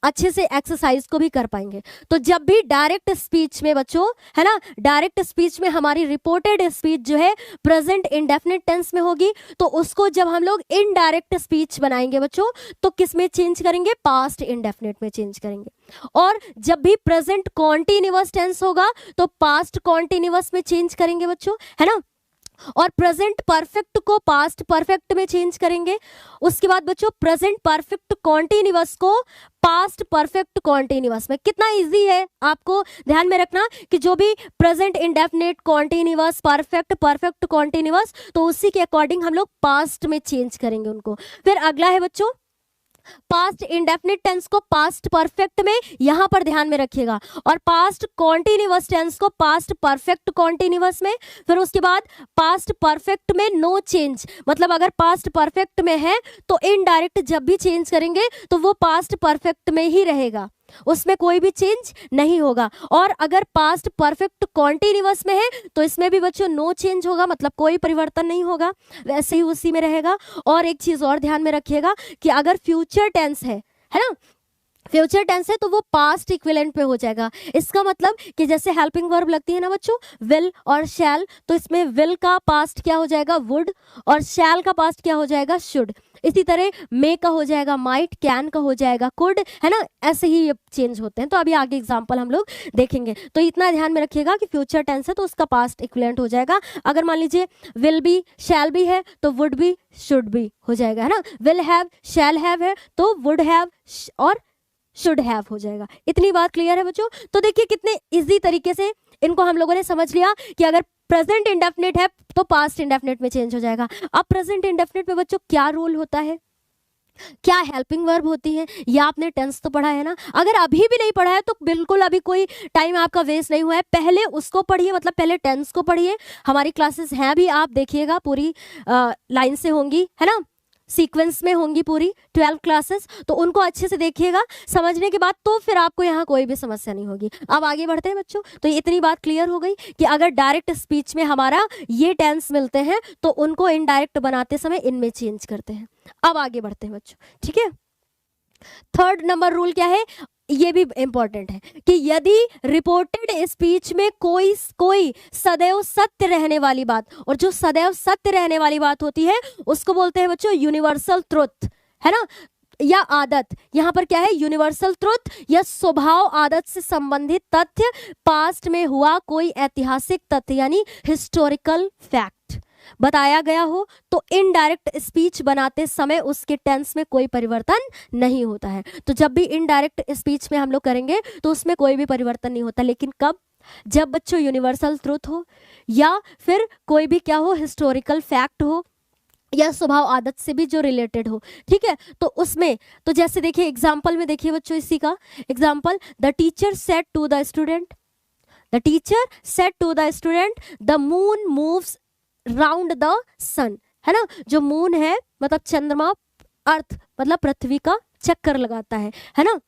अच्छे से एक्सरसाइज को भी कर पाएंगे। तो जब भी डायरेक्ट स्पीच में बच्चों, है ना, डायरेक्ट स्पीच में हमारी रिपोर्टेड स्पीच जो है प्रेजेंट इंडेफिनिट टेंस में होगी, तो उसको जब हम लोग इनडायरेक्ट स्पीच बनाएंगे बच्चों तो किस में चेंज करेंगे, पास्ट इंडेफिनिट में चेंज करेंगे। और जब भी प्रेजेंट कॉन्टिन्यूअस टेंस होगा तो पास्ट कॉन्टिन्यूअस में चेंज करेंगे बच्चों, है ना, और प्रेजेंट परफेक्ट को पास्ट परफेक्ट में चेंज करेंगे। उसके बाद बच्चों प्रेजेंट परफेक्ट कॉन्टिन्यूअस को पास्ट परफेक्ट कॉन्टिन्यूअस में, कितना इजी है, आपको ध्यान में रखना कि जो भी present indefinite continuous perfect perfect continuous, तो उसी के अकॉर्डिंग हम लोग पास्ट में चेंज करेंगे उनको। फिर अगला है बच्चों पास्ट इंडेफिनिट टेंस को पास्ट परफेक्ट में, यहां पर ध्यान में रखिएगा, और पास्ट कॉन्टिन्यूअस टेंस को पास्ट परफेक्ट कॉन्टिन्यूअस में। फिर उसके बाद पास्ट परफेक्ट में नो चेंज, मतलब अगर पास्ट परफेक्ट में है तो इनडायरेक्ट जब भी चेंज करेंगे तो वो पास्ट परफेक्ट में ही रहेगा, उसमें कोई भी चेंज नहीं होगा। और अगर पास्ट परफेक्ट कॉन्टिन्यूअस में है तो इसमें भी बच्चों नो चेंज होगा, मतलब कोई परिवर्तन नहीं होगा, वैसे ही उसी में रहेगा। और एक चीज और ध्यान में रखिएगा कि अगर फ्यूचर टेंस है ना, फ्यूचर टेंस है तो वो पास्ट इक्विवेलेंट पे हो जाएगा। इसका मतलब कि जैसे हेल्पिंग वर्ब लगती है ना बच्चों विल और शैल, तो इसमें विल का पास्ट क्या हो जाएगा, वुड, और शैल का पास्ट क्या हो जाएगा, शुड। इसी तरह मे का हो जाएगा माइट, कैन का हो जाएगा कुड, है ना, ऐसे ही ये चेंज होते हैं। तो अभी आगे एग्जांपल हम लोग देखेंगे, तो इतना ध्यान में रखिएगा कि फ्यूचर टेंस है तो उसका पास्ट इक्विवेलेंट हो जाएगा। अगर मान लीजिए विल भी शैल भी है तो वुड भी शुड भी हो जाएगा, है ना, विल हैव शैल हैव है तो वुड हैव और शुड हैव हो जाएगा। इतनी बात क्लियर है बच्चों। तो देखिए कितने इजी तरीके से इनको हम लोगों ने समझ लिया कि अगर प्रेजेंट इंडेफिनिट है तो पास्ट इंडेफिनिट में चेंज हो जाएगा। अब प्रेजेंट इंडेफिनिट में बच्चों क्या रूल होता है, क्या हेल्पिंग वर्ब होती है, या आपने टेंस तो पढ़ा है ना, अगर अभी भी नहीं पढ़ा है तो बिल्कुल अभी कोई टाइम आपका वेस्ट नहीं हुआ है, पहले उसको पढ़िए, मतलब पहले टेंस को पढ़िए। हमारी क्लासेस हैं भी, आप देखिएगा पूरी लाइन से होंगी, है ना, सीक्वेंस में होंगी पूरी 12 क्लासेस, तो उनको अच्छे से देखिएगा, समझने के बाद तो फिर आपको यहाँ कोई भी समस्या नहीं होगी। अब आगे बढ़ते हैं बच्चों। तो इतनी बात क्लियर हो गई कि अगर डायरेक्ट स्पीच में हमारा ये टेंस मिलते हैं तो उनको इनडायरेक्ट बनाते समय इनमें चेंज करते हैं। अब आगे बढ़ते हैं बच्चों, ठीक है। थर्ड नंबर रूल क्या है, ये भी इंपॉर्टेंट है कि यदि रिपोर्टेड स्पीच में कोई सदैव सत्य रहने वाली बात, और जो सदैव सत्य रहने वाली बात होती है उसको बोलते हैं बच्चों यूनिवर्सल ट्रुथ, है ना, या आदत। यहाँ पर क्या है, यूनिवर्सल ट्रुथ या स्वभाव आदत से संबंधित तथ्य, पास्ट में हुआ कोई ऐतिहासिक तथ्य यानी हिस्टोरिकल फैक्ट बताया गया हो, तो इनडायरेक्ट स्पीच बनाते समय उसके टेंस में कोई परिवर्तन नहीं होता है। तो जब भी इनडायरेक्ट स्पीच में हम लोग करेंगे तो उसमें कोई भी परिवर्तन नहीं होता, लेकिन कब, जब बच्चों यूनिवर्सल ट्रुथ हो या फिर कोई भी क्या हो, हिस्टोरिकल फैक्ट हो या स्वभाव आदत से भी जो रिलेटेड हो, ठीक है। तो उसमें तो जैसे देखिए एग्जाम्पल में देखिए बच्चों, इसी का example, the teacher said to the student, the teacher said to the student the moon moves round the sun, है ना, जो मून है मतलब चंद्रमा, अर्थ मतलब पृथ्वी का चक्कर लगाता है ना।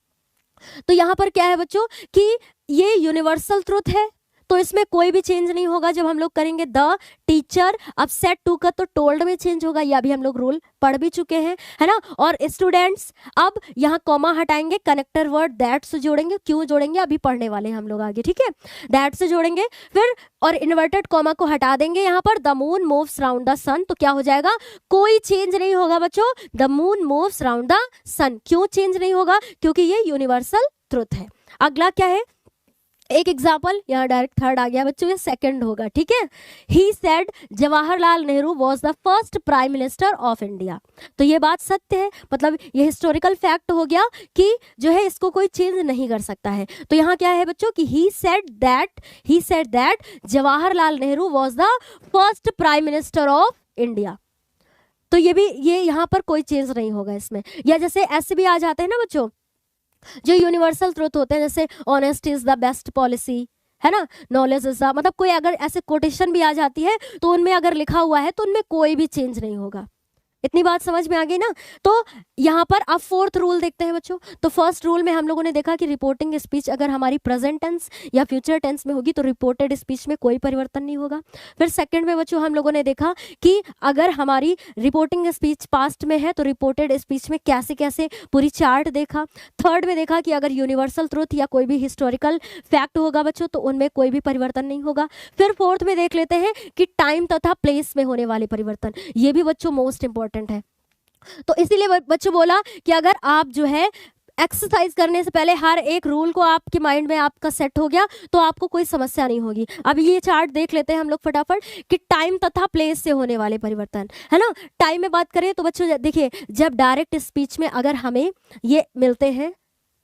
तो यहाँ पर क्या है बच्चों कि ये यूनिवर्सल ट्रुथ है, तो इसमें कोई भी चेंज नहीं होगा जब हम लोग करेंगे द टीचर। अब सेट टू का तो टोल्ड में चेंज होगा, या भी हम लोग रूल पढ़ भी चुके हैं, है ना। और स्टूडेंट्स, अब यहाँ कॉमा हटाएंगे, कनेक्टर वर्ड दैट से जोड़ेंगे, क्यों जोड़ेंगे अभी पढ़ने वाले हैं हम लोग आगे, ठीक है, दैट से जोड़ेंगे। फिर और इन्वर्टेड कॉमा को हटा देंगे यहाँ पर, the moon moves round the sun, तो क्या हो जाएगा, कोई चेंज नहीं होगा बच्चों, the moon moves round the sun. क्यों चेंज नहीं होगा, क्योंकि ये यूनिवर्सल ट्रुथ है। अगला क्या है, एक एग्जाम्पल, यहाँ डायरेक्ट थर्ड आ गया बच्चों, ये सेकंड होगा, ठीक है। He said Jawaharlal Nehru was the first prime minister of India. तो ये बात सत्य है, मतलब ये हिस्टोरिकल फैक्ट हो गया कि जो है इसको कोई चेंज नहीं कर सकता है। तो यहाँ क्या है बच्चों कि he said that Jawaharlal Nehru was the first prime minister of India. तो ये यहाँ पर कोई चेंज नहीं होगा इसमें। या जैसे ऐसे भी आ जाते हैं ना बच्चों, जो यूनिवर्सल ट्रुथ होते हैं, जैसे honest is the best policy, है ना, नॉलेज इज द, मतलब कोई अगर ऐसे कोटेशन भी आ जाती है तो उनमें अगर लिखा हुआ है तो उनमें कोई भी चेंज नहीं होगा। इतनी बात समझ में आ गई ना। तो यहाँ पर अब फोर्थ रूल देखते हैं बच्चों। तो फर्स्ट रूल में हम लोगों ने देखा कि रिपोर्टिंग स्पीच अगर हमारी प्रेजेंट टेंस या फ्यूचर टेंस में होगी तो रिपोर्टेड स्पीच में कोई परिवर्तन नहीं होगा। फिर सेकंड में बच्चों हम लोगों ने देखा कि अगर हमारी रिपोर्टिंग स्पीच पास्ट में है तो रिपोर्टेड स्पीच में कैसे कैसे पूरी चार्ट देखा। थर्ड में देखा कि अगर यूनिवर्सल ट्रुथ या कोई भी हिस्टोरिकल फैक्ट होगा बच्चों तो उनमें कोई भी परिवर्तन नहीं होगा। फिर फोर्थ में देख लेते हैं कि टाइम तथा प्लेस में होने वाले परिवर्तन, ये भी बच्चों मोस्ट इंपॉर्टेंट है। तो इसीलिए बच्चों बोला कि अगर आप जो है एक्सरसाइज करने से पहले हर एक रूल को आपके माइंड में आपका सेट हो गया तो आपको कोई समस्या नहीं होगी। अब ये चार्ट देख लेते हैं हम लोग फटाफट कि टाइम तथा प्लेस से होने वाले परिवर्तन, है ना। टाइम में बात करें तो बच्चों देखिए, जब डायरेक्ट स्पीच में अगर हमें ये मिलते हैं,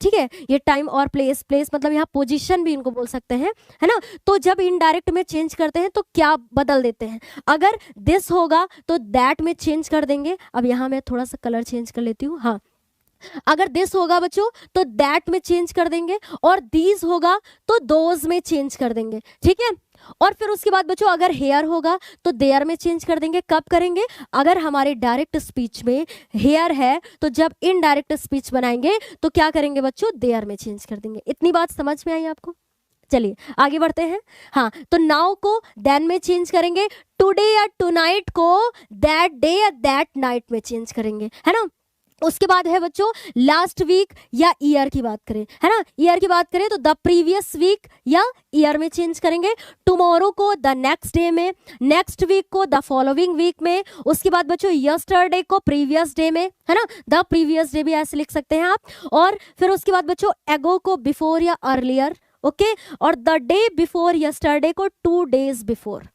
ठीक है, ये टाइम और प्लेस मतलब यहाँ पोजीशन भी इनको बोल सकते हैं, है ना। तो जब इनडायरेक्ट में चेंज करते हैं तो क्या बदल देते हैं, अगर दिस होगा तो दैट में चेंज कर देंगे। अब यहाँ मैं थोड़ा सा कलर चेंज कर लेती हूँ, हाँ, अगर दिस होगा बच्चों तो दैट में चेंज कर देंगे, और दीज होगा तो दोज में चेंज कर देंगे, ठीक है। और फिर उसके बाद बच्चों अगर हेयर होगा तो देयर में चेंज कर देंगे। कब करेंगे, अगर हमारे डायरेक्ट स्पीच में हेयर है तो जब इनडायरेक्ट स्पीच बनाएंगे तो क्या करेंगे बच्चों, देयर में चेंज कर देंगे। इतनी बात समझ में आई आपको। चलिए आगे बढ़ते हैं। हाँ, तो नाउ को देन में चेंज करेंगे, टुडे या टुनाइट को दैट डे या दैट नाइट में चेंज करेंगे, है ना। उसके बाद है बच्चों लास्ट वीक या ईयर की बात करें, है ना, ईयर की बात करें तो द प्रीवियस वीक या ईयर में चेंज करेंगे। टुमारो को द नेक्स्ट डे में, नेक्स्ट वीक को द फॉलोइंग वीक में। उसके बाद बच्चों यस्टरडे को प्रीवियस डे में, है ना, द प्रीवियस डे भी ऐसे लिख सकते हैं आप। और फिर उसके बाद बच्चों एगो को बिफोर या अर्लियर, ओके, और द डे बिफोर यस्टरडे को 2 days बिफोर,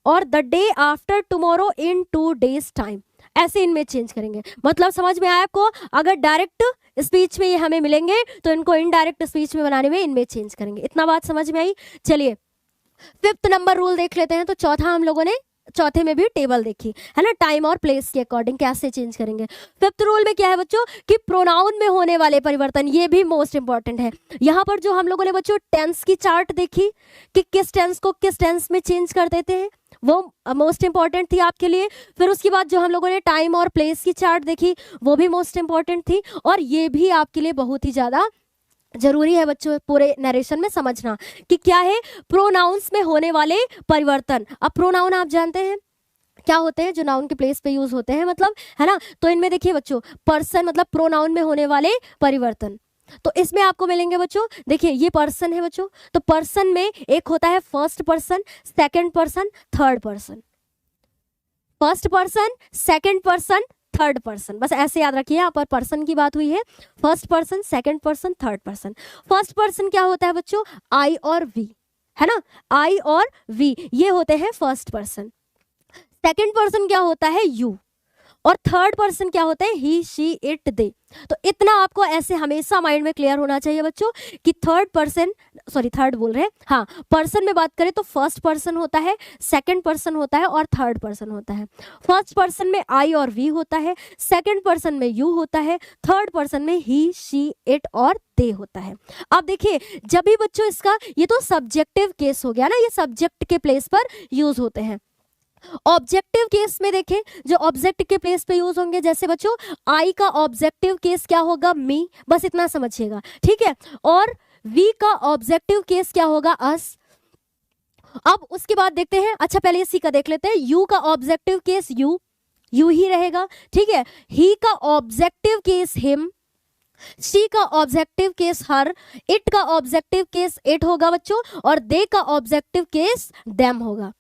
और the day after tomorrow in 2 days time, ऐसे इनमें चेंज करेंगे। मतलब समझ में आया आपको, अगर डायरेक्ट स्पीच में ये हमें मिलेंगे तो इनको इनडायरेक्ट स्पीच में बनाने में इनमें चेंज करेंगे। इतना बात समझ में आई। चलिए फिफ्थ नंबर रूल देख लेते हैं। तो चौथा हम लोगों ने चौथे में भी टेबल देखी, है ना, टाइम और प्लेस के अकॉर्डिंग कैसे चेंज करेंगे। फिफ्थ रूल में क्या है बच्चों कि प्रोनाउन में होने वाले परिवर्तन, ये भी मोस्ट इंपॉर्टेंट है। यहाँ पर जो हम लोगों ने बच्चों टेंस की चार्ट देखी कि किस टेंस को किस टेंस में चेंज कर देते हैं, वो मोस्ट इंपॉर्टेंट थी आपके लिए। फिर उसके बाद जो हम लोगों ने टाइम और प्लेस की चार्ट देखी वो भी मोस्ट इंपॉर्टेंट थी, और ये भी आपके लिए बहुत ही ज़्यादा जरूरी है बच्चों पूरे नरेशन में समझना कि क्या है प्रोनाउंस में होने वाले परिवर्तन। अब प्रोनाउन आप जानते हैं क्या होते हैं, जो नाउन के प्लेस पे यूज होते हैं, मतलब, है ना। तो इनमें देखिए बच्चों पर्सन मतलब प्रोनाउन में होने वाले परिवर्तन, तो इसमें आपको मिलेंगे बच्चों, देखिए ये पर्सन है बच्चों, तो पर्सन में एक होता है first person, second person, third person, first person, second person, third person, बस ऐसे याद रखिए। यहाँ पर पर्सन की बात हुई है, first person, second person, third person. First person क्या होता है बच्चों, आई और वी, है ना, आई और वी ये होते हैं फर्स्ट पर्सन। सेकंड पर्सन क्या होता है, यू, और थर्ड पर्सन क्या होता है, ही, शी, इट, दे। तो इतना आपको ऐसे हमेशा माइंड में क्लियर होना चाहिए बच्चों कि थर्ड बोल रहे हैं, हाँ, पर्सन में बात करें तो फर्स्ट पर्सन होता है, सेकंड पर्सन होता है और थर्ड पर्सन होता है। फर्स्ट पर्सन में आई और वी होता है, सेकंड पर्सन में यू होता है, थर्ड पर्सन में ही, शी, इट और दे होता है। अब देखिए जब भी बच्चों इसका, ये तो सब्जेक्टिव केस हो गया ना, ये सब्जेक्ट के प्लेस पर यूज होते हैं। ऑब्जेक्टिव केस में देखें जो ऑब्जेक्ट के प्लेस पे यूज होंगे, जैसे बच्चों आई का ऑब्जेक्टिव केस क्या होगा, मी, बस इतना समझिएगा, ठीक है। और वी का ऑब्जेक्टिव केस क्या होगा, अस। अब उसके बाद देखते हैं, अच्छा पहले इसी का देख लेते हैं, यू का ऑब्जेक्टिव केस यू ही रहेगा, ठीक है। ही का ऑब्जेक्टिव केस हिम, शी का ऑब्जेक्टिव केस हर, इट का ऑब्जेक्टिव केस इट होगा बच्चों, और दे का ऑब्जेक्टिव केस देम होगा।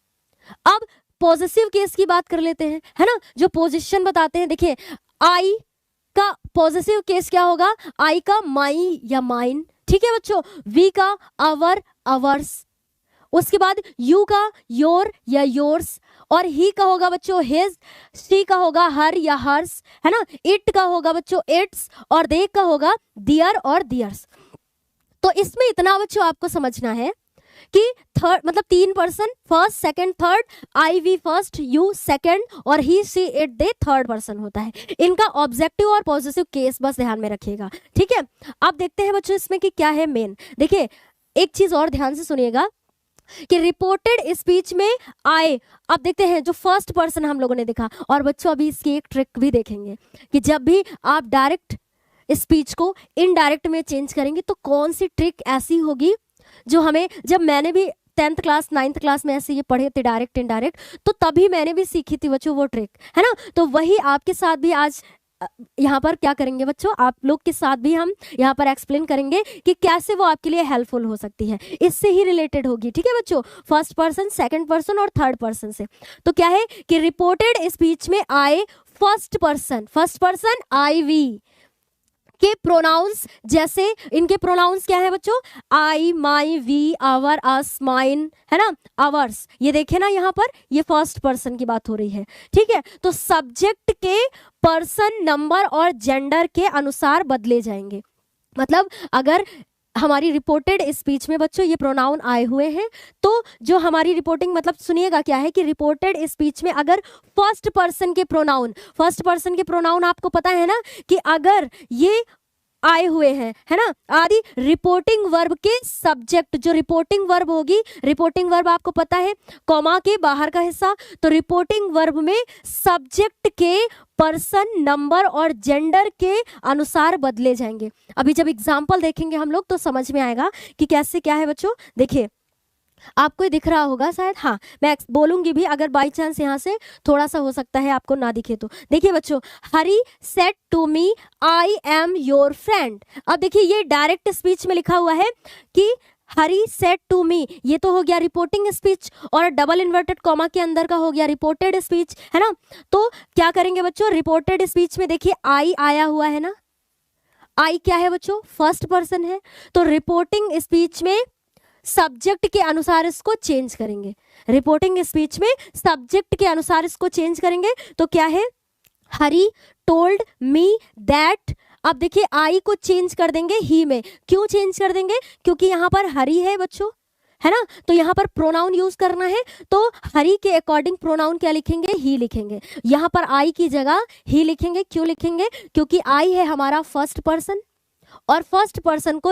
अब पॉजिटिव केस की बात कर लेते हैं, है ना, जो पोजीशन बताते हैं। देखिए आई का पॉजिटिव केस क्या होगा, आई का माई या माइन, ठीक है बच्चों। वी का आवर, आवर्स, उसके बाद यू का योर या योर्स, और ही का होगा बच्चों हिज, शी का होगा हर या हर्स, है ना। इट का होगा बच्चों इट्स, और दे का होगा दियर और दियर्स। तो इसमें इतना बच्चों आपको समझना है कि थर्ड मतलब 3 person, first second third, I we first, you second, और he she it they third person होता है। इनका ऑब्जेक्टिव और पॉजिटिव केस बस ध्यान में रखिएगा, ठीक है। अब देखते हैं बच्चों इसमें कि क्या है मेन। देखिए एक चीज और ध्यान से सुनिएगा कि रिपोर्टेड स्पीच में आए, अब देखते हैं जो फर्स्ट पर्सन हम लोगों ने देखा, और बच्चों अभी इसकी एक ट्रिक भी देखेंगे कि जब भी आप डायरेक्ट स्पीच को इनडायरेक्ट में चेंज करेंगे तो कौन सी ट्रिक ऐसी होगी जो हमें, जब मैंने भी 10th क्लास 9th क्लास में ऐसे ये पढ़े थे डायरेक्ट इनडायरेक्ट, तो तभी मैंने भी सीखी थी बच्चों वो ट्रिक, है ना। तो वही आपके साथ भी आज यहाँ पर क्या करेंगे बच्चों, आप लोग के साथ भी हम यहाँ पर एक्सप्लेन करेंगे कि कैसे वो आपके लिए हेल्पफुल हो सकती है, इससे ही रिलेटेड होगी, ठीक है बच्चों। फर्स्ट पर्सन, सेकंड पर्सन और थर्ड पर्सन से। तो क्या है कि रिपोर्टेड स्पीच में आए फर्स्ट पर्सन आई वी के प्रोनाउंस, जैसे इनके प्रोनाउंस क्या है बच्चों, आई, माई, वी, आवर, अस, माइन, है ना, आवर्स। ये देखे ना यहाँ पर, ये फर्स्ट पर्सन की बात हो रही है, ठीक है। तो सब्जेक्ट के पर्सन, नंबर और जेंडर के अनुसार बदले जाएंगे। मतलब अगर हमारी रिपोर्टेड स्पीच में बच्चों ये प्रोनाउन आए हुए हैं, तो जो हमारी रिपोर्टिंग, मतलब सुनिएगा क्या है कि रिपोर्टेड स्पीच में अगर फर्स्ट पर्सन के प्रोनाउन आपको पता है ना कि अगर ये आए हुए हैं, है ना, आदि रिपोर्टिंग वर्ब के सब्जेक्ट, जो रिपोर्टिंग वर्ब होगी, रिपोर्टिंग वर्ब आपको पता है कॉमा के बाहर का हिस्सा, तो रिपोर्टिंग वर्ब में सब्जेक्ट के पर्सन, नंबर और जेंडर के अनुसार बदले जाएंगे। अभी जब एग्जाम्पल देखेंगे हम लोग तो समझ में आएगा कि कैसे क्या है बच्चों। देखिए आपको दिख रहा होगा शायद, हाँ मैं बोलूंगी भी, अगर बाई चांस यहाँ से थोड़ा सा हो सकता है आपको ना दिखे तो। देखिए बच्चों, Hari said to me I am your friend. अब देखिए ये डायरेक्ट स्पीच में लिखा हुआ है कि हरी सेड टू मी, ये तो हो गया रिपोर्टिंग स्पीच, और डबल इन्वर्टेड कॉमा के अंदर का हो गया रिपोर्टेड स्पीच, है ना। तो क्या करेंगे बच्चों, रिपोर्टेड स्पीच में देखिए आई आया हुआ है ना, आई क्या है बच्चों, फर्स्ट पर्सन है। तो रिपोर्टिंग स्पीच में सब्जेक्ट के अनुसार इसको चेंज करेंगे, रिपोर्टिंग स्पीच में सब्जेक्ट के अनुसार इसको चेंज करेंगे। तो क्या है, हरी टोल्ड मी दैट। अब देखिए आई को चेंज कर देंगे ही में। क्यों चेंज कर देंगे, क्योंकि यहाँ पर हरी है बच्चों, है ना, तो यहाँ पर प्रोनाउन यूज करना है, तो हरी के अकॉर्डिंग प्रोनाउन क्या लिखेंगे, ही लिखेंगे। यहाँ पर आई की जगह ही लिखेंगे। क्यों लिखेंगे, क्योंकि आई है हमारा फर्स्ट पर्सन, और फर्स्ट पर्सन को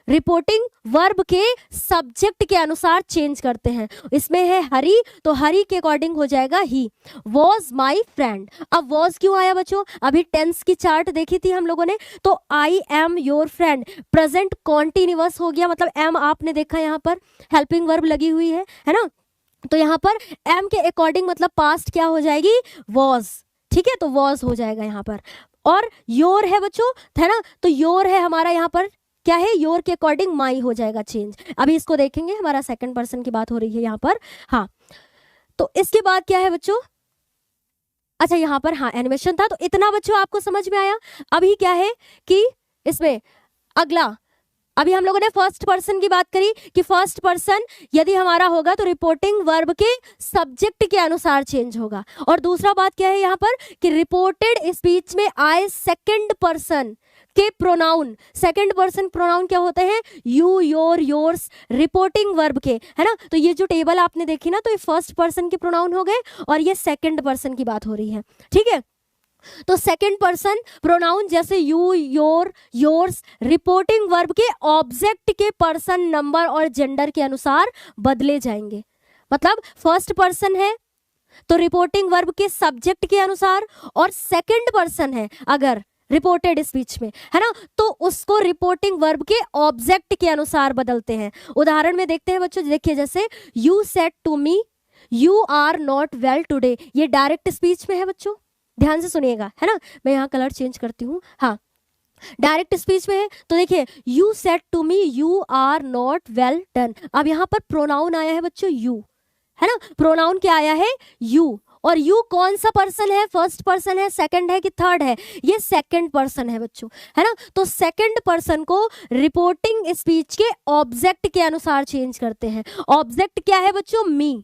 रिपोर्टिंग वर्ब के सब्जेक्ट के अनुसार चेंज करते हैं। इसमें है हरी, तो हरी के अकॉर्डिंग हो जाएगा ही। वॉज माई फ्रेंड, अब वॉज क्यों आया बच्चों, अभी टेंस की चार्ट देखी थी हम लोगों ने, तो आई am your friend present continuous हो गया, मतलब एम आपने देखा यहाँ पर हेल्पिंग वर्ब लगी हुई है ना, तो यहाँ पर एम के अकॉर्डिंग मतलब पास्ट क्या हो जाएगी, वॉज, ठीक है, तो वॉज हो जाएगा यहाँ पर। और योर है बच्चों, है ना, तो योर है हमारा यहाँ पर क्या है, योर के अकॉर्डिंग माई हो जाएगा चेंज। अभी इसको देखेंगे, हमारा सेकंड पर्सन की बात हो रही है यहाँ पर, हाँ। तो इसके बाद क्या है बच्चों, अच्छा यहाँ पर हाँ एनिमेशन था, तो इतना बच्चों आपको समझ में आया। अभी क्या है कि इसमें अगला, अभी हम लोगों ने फर्स्ट पर्सन की बात करी कि फर्स्ट पर्सन यदि हमारा होगा तो रिपोर्टिंग वर्ब के सब्जेक्ट के अनुसार चेंज होगा। और दूसरा बात क्या है यहाँ पर कि रिपोर्टेड स्पीच में आए सेकंड पर्सन के प्रोनाउन, सेकंड पर्सन प्रोनाउन क्या होते हैं, you, your, yours, reporting verb के, है ना। तो ये जो टेबल आपने देखी ना, तो ये फर्स्ट पर्सन के प्रोनाउन हो गए और ये सेकंड पर्सन की बात हो रही है, ठीक है। तो सेकंड पर्सन प्रोनाउन जैसे you, your, yours, reporting verb के ऑब्जेक्ट के पर्सन, नंबर और जेंडर के अनुसार बदले जाएंगे। मतलब फर्स्ट पर्सन है तो रिपोर्टिंग वर्ब के सब्जेक्ट के अनुसार, और सेकंड पर्सन है अगर रिपोर्टेड स्पीच में, है ना, तो उसको रिपोर्टिंग वर्ब के ऑब्जेक्ट के अनुसार बदलते हैं। उदाहरण में देखते हैं बच्चों, देखिए जैसे you said to me you are not well today, ये डायरेक्ट स्पीच में है बच्चों, ध्यान से सुनिएगा, है ना। मैं यहाँ कलर चेंज करती हूँ, हाँ डायरेक्ट स्पीच में है। तो देखिए you said to me you are not well done. अब यहाँ पर प्रोनाउन आया है बच्चों यू, है ना, प्रोनाउन क्या आया है, यू, और यू कौन सा पर्सन है, फर्स्ट पर्सन है, सेकंड है कि थर्ड है, ये सेकंड पर्सन है बच्चों, है ना। तो सेकंड पर्सन को रिपोर्टिंग स्पीच के ऑब्जेक्ट के अनुसार चेंज करते हैं। ऑब्जेक्ट क्या है बच्चों, मी,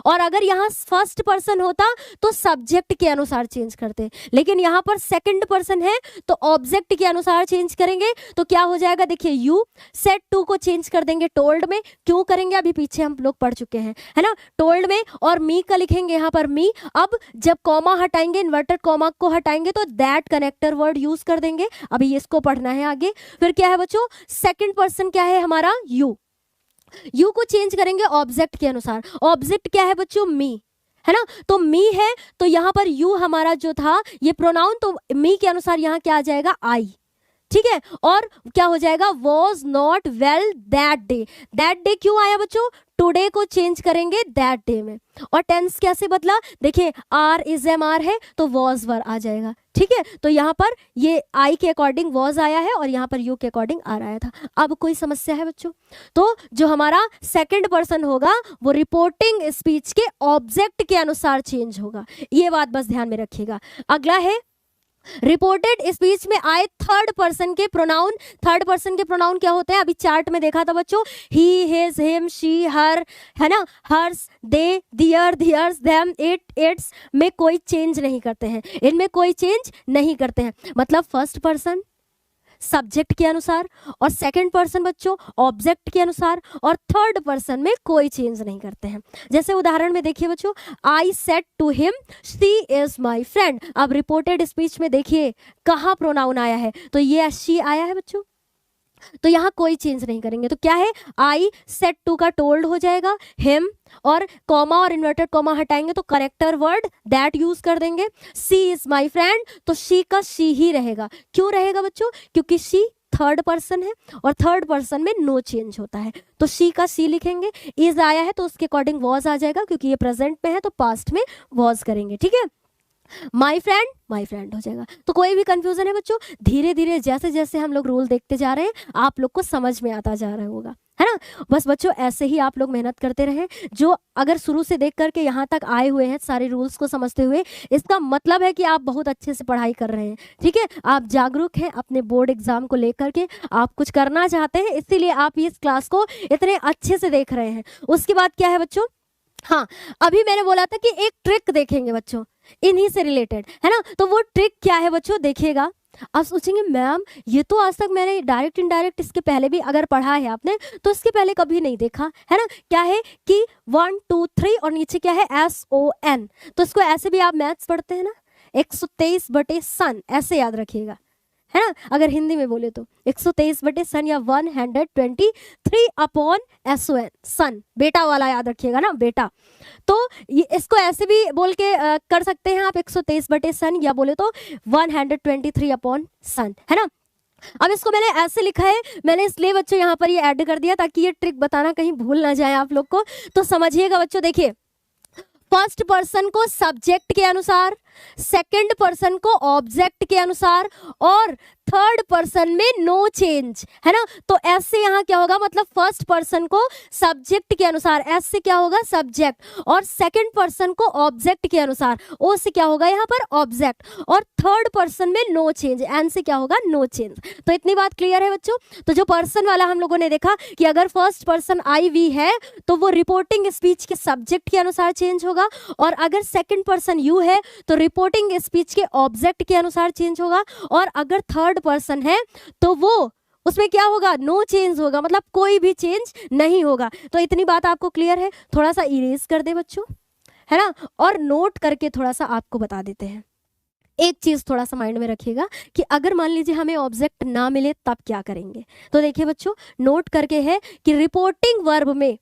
और अगर यहाँ फर्स्ट पर्सन होता तो सब्जेक्ट के अनुसार चेंज करते, लेकिन यहाँ पर सेकंड पर्सन है तो ऑब्जेक्ट के अनुसार चेंज करेंगे। तो क्या हो जाएगा, देखिए यू सेड टू को चेंज कर देंगे टोल्ड में। क्यों करेंगे, अभी पीछे हम लोग पढ़ चुके हैं, है ना, टोल्ड में। और मी का लिखेंगे यहाँ पर मी। अब जब कॉमा हटाएंगे, इन्वर्टेड कॉमा को हटाएंगे तो दैट कनेक्टर वर्ड यूज कर देंगे। अभी इसको पढ़ना है आगे। फिर क्या है बच्चों, सेकंड पर्सन क्या है हमारा, यू। यू को चेंज करेंगे ऑब्जेक्ट के अनुसार। ऑब्जेक्ट क्या है बच्चों, मी, है ना। तो मी है तो यहाँ पर यू हमारा जो था ये प्रोनाउन, तो मी के अनुसार यहाँ क्या आ जाएगा, आई, ठीक है। और क्या हो जाएगा, was not well that day. That day क्यों आया बच्चों, टुडे को चेंज करेंगे दैट डे में। और टेंस कैसे बदला, देखिए आर इज एम आर है तो वॉज वर आ जाएगा, ठीक है। तो यहाँ पर ये आई के अकॉर्डिंग वॉज आया है और यहाँ पर यू के अकॉर्डिंग आर आया था। अब कोई समस्या है बच्चों, तो जो हमारा सेकंड पर्सन होगा वो रिपोर्टिंग स्पीच के ऑब्जेक्ट के अनुसार चेंज होगा, ये बात बस ध्यान में रखिएगा। अगला है रिपोर्टेड स्पीच में आए थर्ड पर्सन के प्रोनाउन। थर्ड पर्सन के प्रोनाउन क्या होते हैं, अभी चार्ट में देखा था बच्चों, he, his, him, she, her, है ना, hers, they, their, theirs, them, it, its में कोई चेंज नहीं करते हैं, इनमें कोई चेंज नहीं करते हैं। मतलब फर्स्ट पर्सन सब्जेक्ट के अनुसार, और सेकंड पर्सन बच्चों ऑब्जेक्ट के अनुसार, और थर्ड पर्सन में कोई चेंज नहीं करते हैं। जैसे उदाहरण में देखिए बच्चों, I said to him she is my friend. अब रिपोर्टेड स्पीच में देखिए कहाँ प्रोनाउन आया है, तो ये शी आया है बच्चों, तो यहाँ कोई चेंज नहीं करेंगे। तो क्या है, आई सेड टू का टोल्ड हो जाएगा, हिम और कॉमा और इन्वर्टेड कॉमा हटाएंगे तो करेक्टर वर्ड दैट यूज कर देंगे। सी इज माई फ्रेंड, तो शी का शी ही रहेगा। क्यों रहेगा बच्चों, क्योंकि शी थर्ड पर्सन है और थर्ड पर्सन में नो चेंज होता है, तो शी का शी लिखेंगे। इज आया है तो उसके अकॉर्डिंग वॉज आ जाएगा, क्योंकि ये प्रेजेंट में है तो पास्ट में वॉज करेंगे, ठीक है। माई फ्रेंड हो जाएगा। तो कोई भी कंफ्यूजन है बच्चों, धीरे धीरे जैसे जैसे हम लोग रूल देखते जा रहे हैं आप लोग को समझ में आता जा रहा होगा, है ना। बस बच्चों ऐसे ही आप लोग मेहनत करते रहें। जो अगर शुरू से देख करके यहाँ तक आए हुए हैं सारे रूल्स को समझते हुए, इसका मतलब है कि आप बहुत अच्छे से पढ़ाई कर रहे हैं, ठीक है। आप जागरूक हैं अपने बोर्ड एग्जाम को लेकर के, आप कुछ करना चाहते हैं, इसीलिए आप इस क्लास को इतने अच्छे से देख रहे हैं। उसके बाद क्या है बच्चों, हाँ अभी मैंने बोला था कि एक ट्रिक देखेंगे बच्चों इन्हीं से रिलेटेड, है ना। तो वो ट्रिक क्या है बच्चों, देखिएगा। आप सोचेंगे मैम ये तो आज तक मैंने डायरेक्ट इनडायरेक्ट इसके पहले भी अगर पढ़ा है आपने तो इसके पहले कभी नहीं देखा, है ना। क्या है कि 1 2 3 और नीचे क्या है SON, तो इसको ऐसे भी आप मैथ्स पढ़ते हैं ना, 123 बटे सन, ऐसे याद रखिएगा, है ना। अगर हिंदी में बोले तो 123 बटे सन या 123 अपॉन SON, सन बेटा वाला याद रखिएगा ना, बेटा। तो ये इसको ऐसे भी बोल के कर सकते हैं आप, 123 बटे सन, या बोले तो 123 अपॉन सन, है ना। अब इसको मैंने ऐसे लिखा है, मैंने इसलिए बच्चों यहाँ पर ये ऐड कर दिया ताकि ये ट्रिक बताना कहीं भूल ना जाए आप लोग को। तो समझिएगा बच्चों, देखिए फर्स्ट पर्सन को सब्जेक्ट के अनुसार, सेकंड पर्सन को ऑब्जेक्ट के अनुसार, और थर्ड पर्सन में नो चेंज, है ना। तो एस से यहाँ क्या होगा, मतलब फर्स्ट पर्सन को सब्जेक्ट के अनुसार, एस से क्या होगा सब्जेक्ट, और सेकंड पर्सन को ऑब्जेक्ट के अनुसार, ओ से क्या होगा यहाँ पर ऑब्जेक्ट, और थर्ड पर्सन में नो चेंज, एन से क्या होगा नो चेंज। तो इतनी बात क्लियर है बच्चों। तो जो पर्सन वाला हम लोगों ने देखा कि अगर फर्स्ट पर्सन आई वी है तो वो रिपोर्टिंग स्पीच के सब्जेक्ट के अनुसार चेंज होगा, और अगर सेकंड पर्सन यू है तो रिपोर्टिंग स्पीच के ऑब्जेक्ट के अनुसार चेंज होगा, और अगर थर्ड पर्सन है तो वो उसमें क्या होगा नो चेंज होगा, मतलब कोई भी चेंज नहीं होगा। तो इतनी बात आपको क्लियर है। थोड़ा सा इरेज कर दे बच्चों, है ना, और नोट करके थोड़ा सा आपको बता देते हैं। एक चीज थोड़ा सा माइंड में रखिएगा कि अगर मान लीजिए हमें ऑब्जेक्ट ना मिले तब क्या करेंगे। तो देखिए बच्चों नोट करके है कि रिपोर्टिंग वर्ब में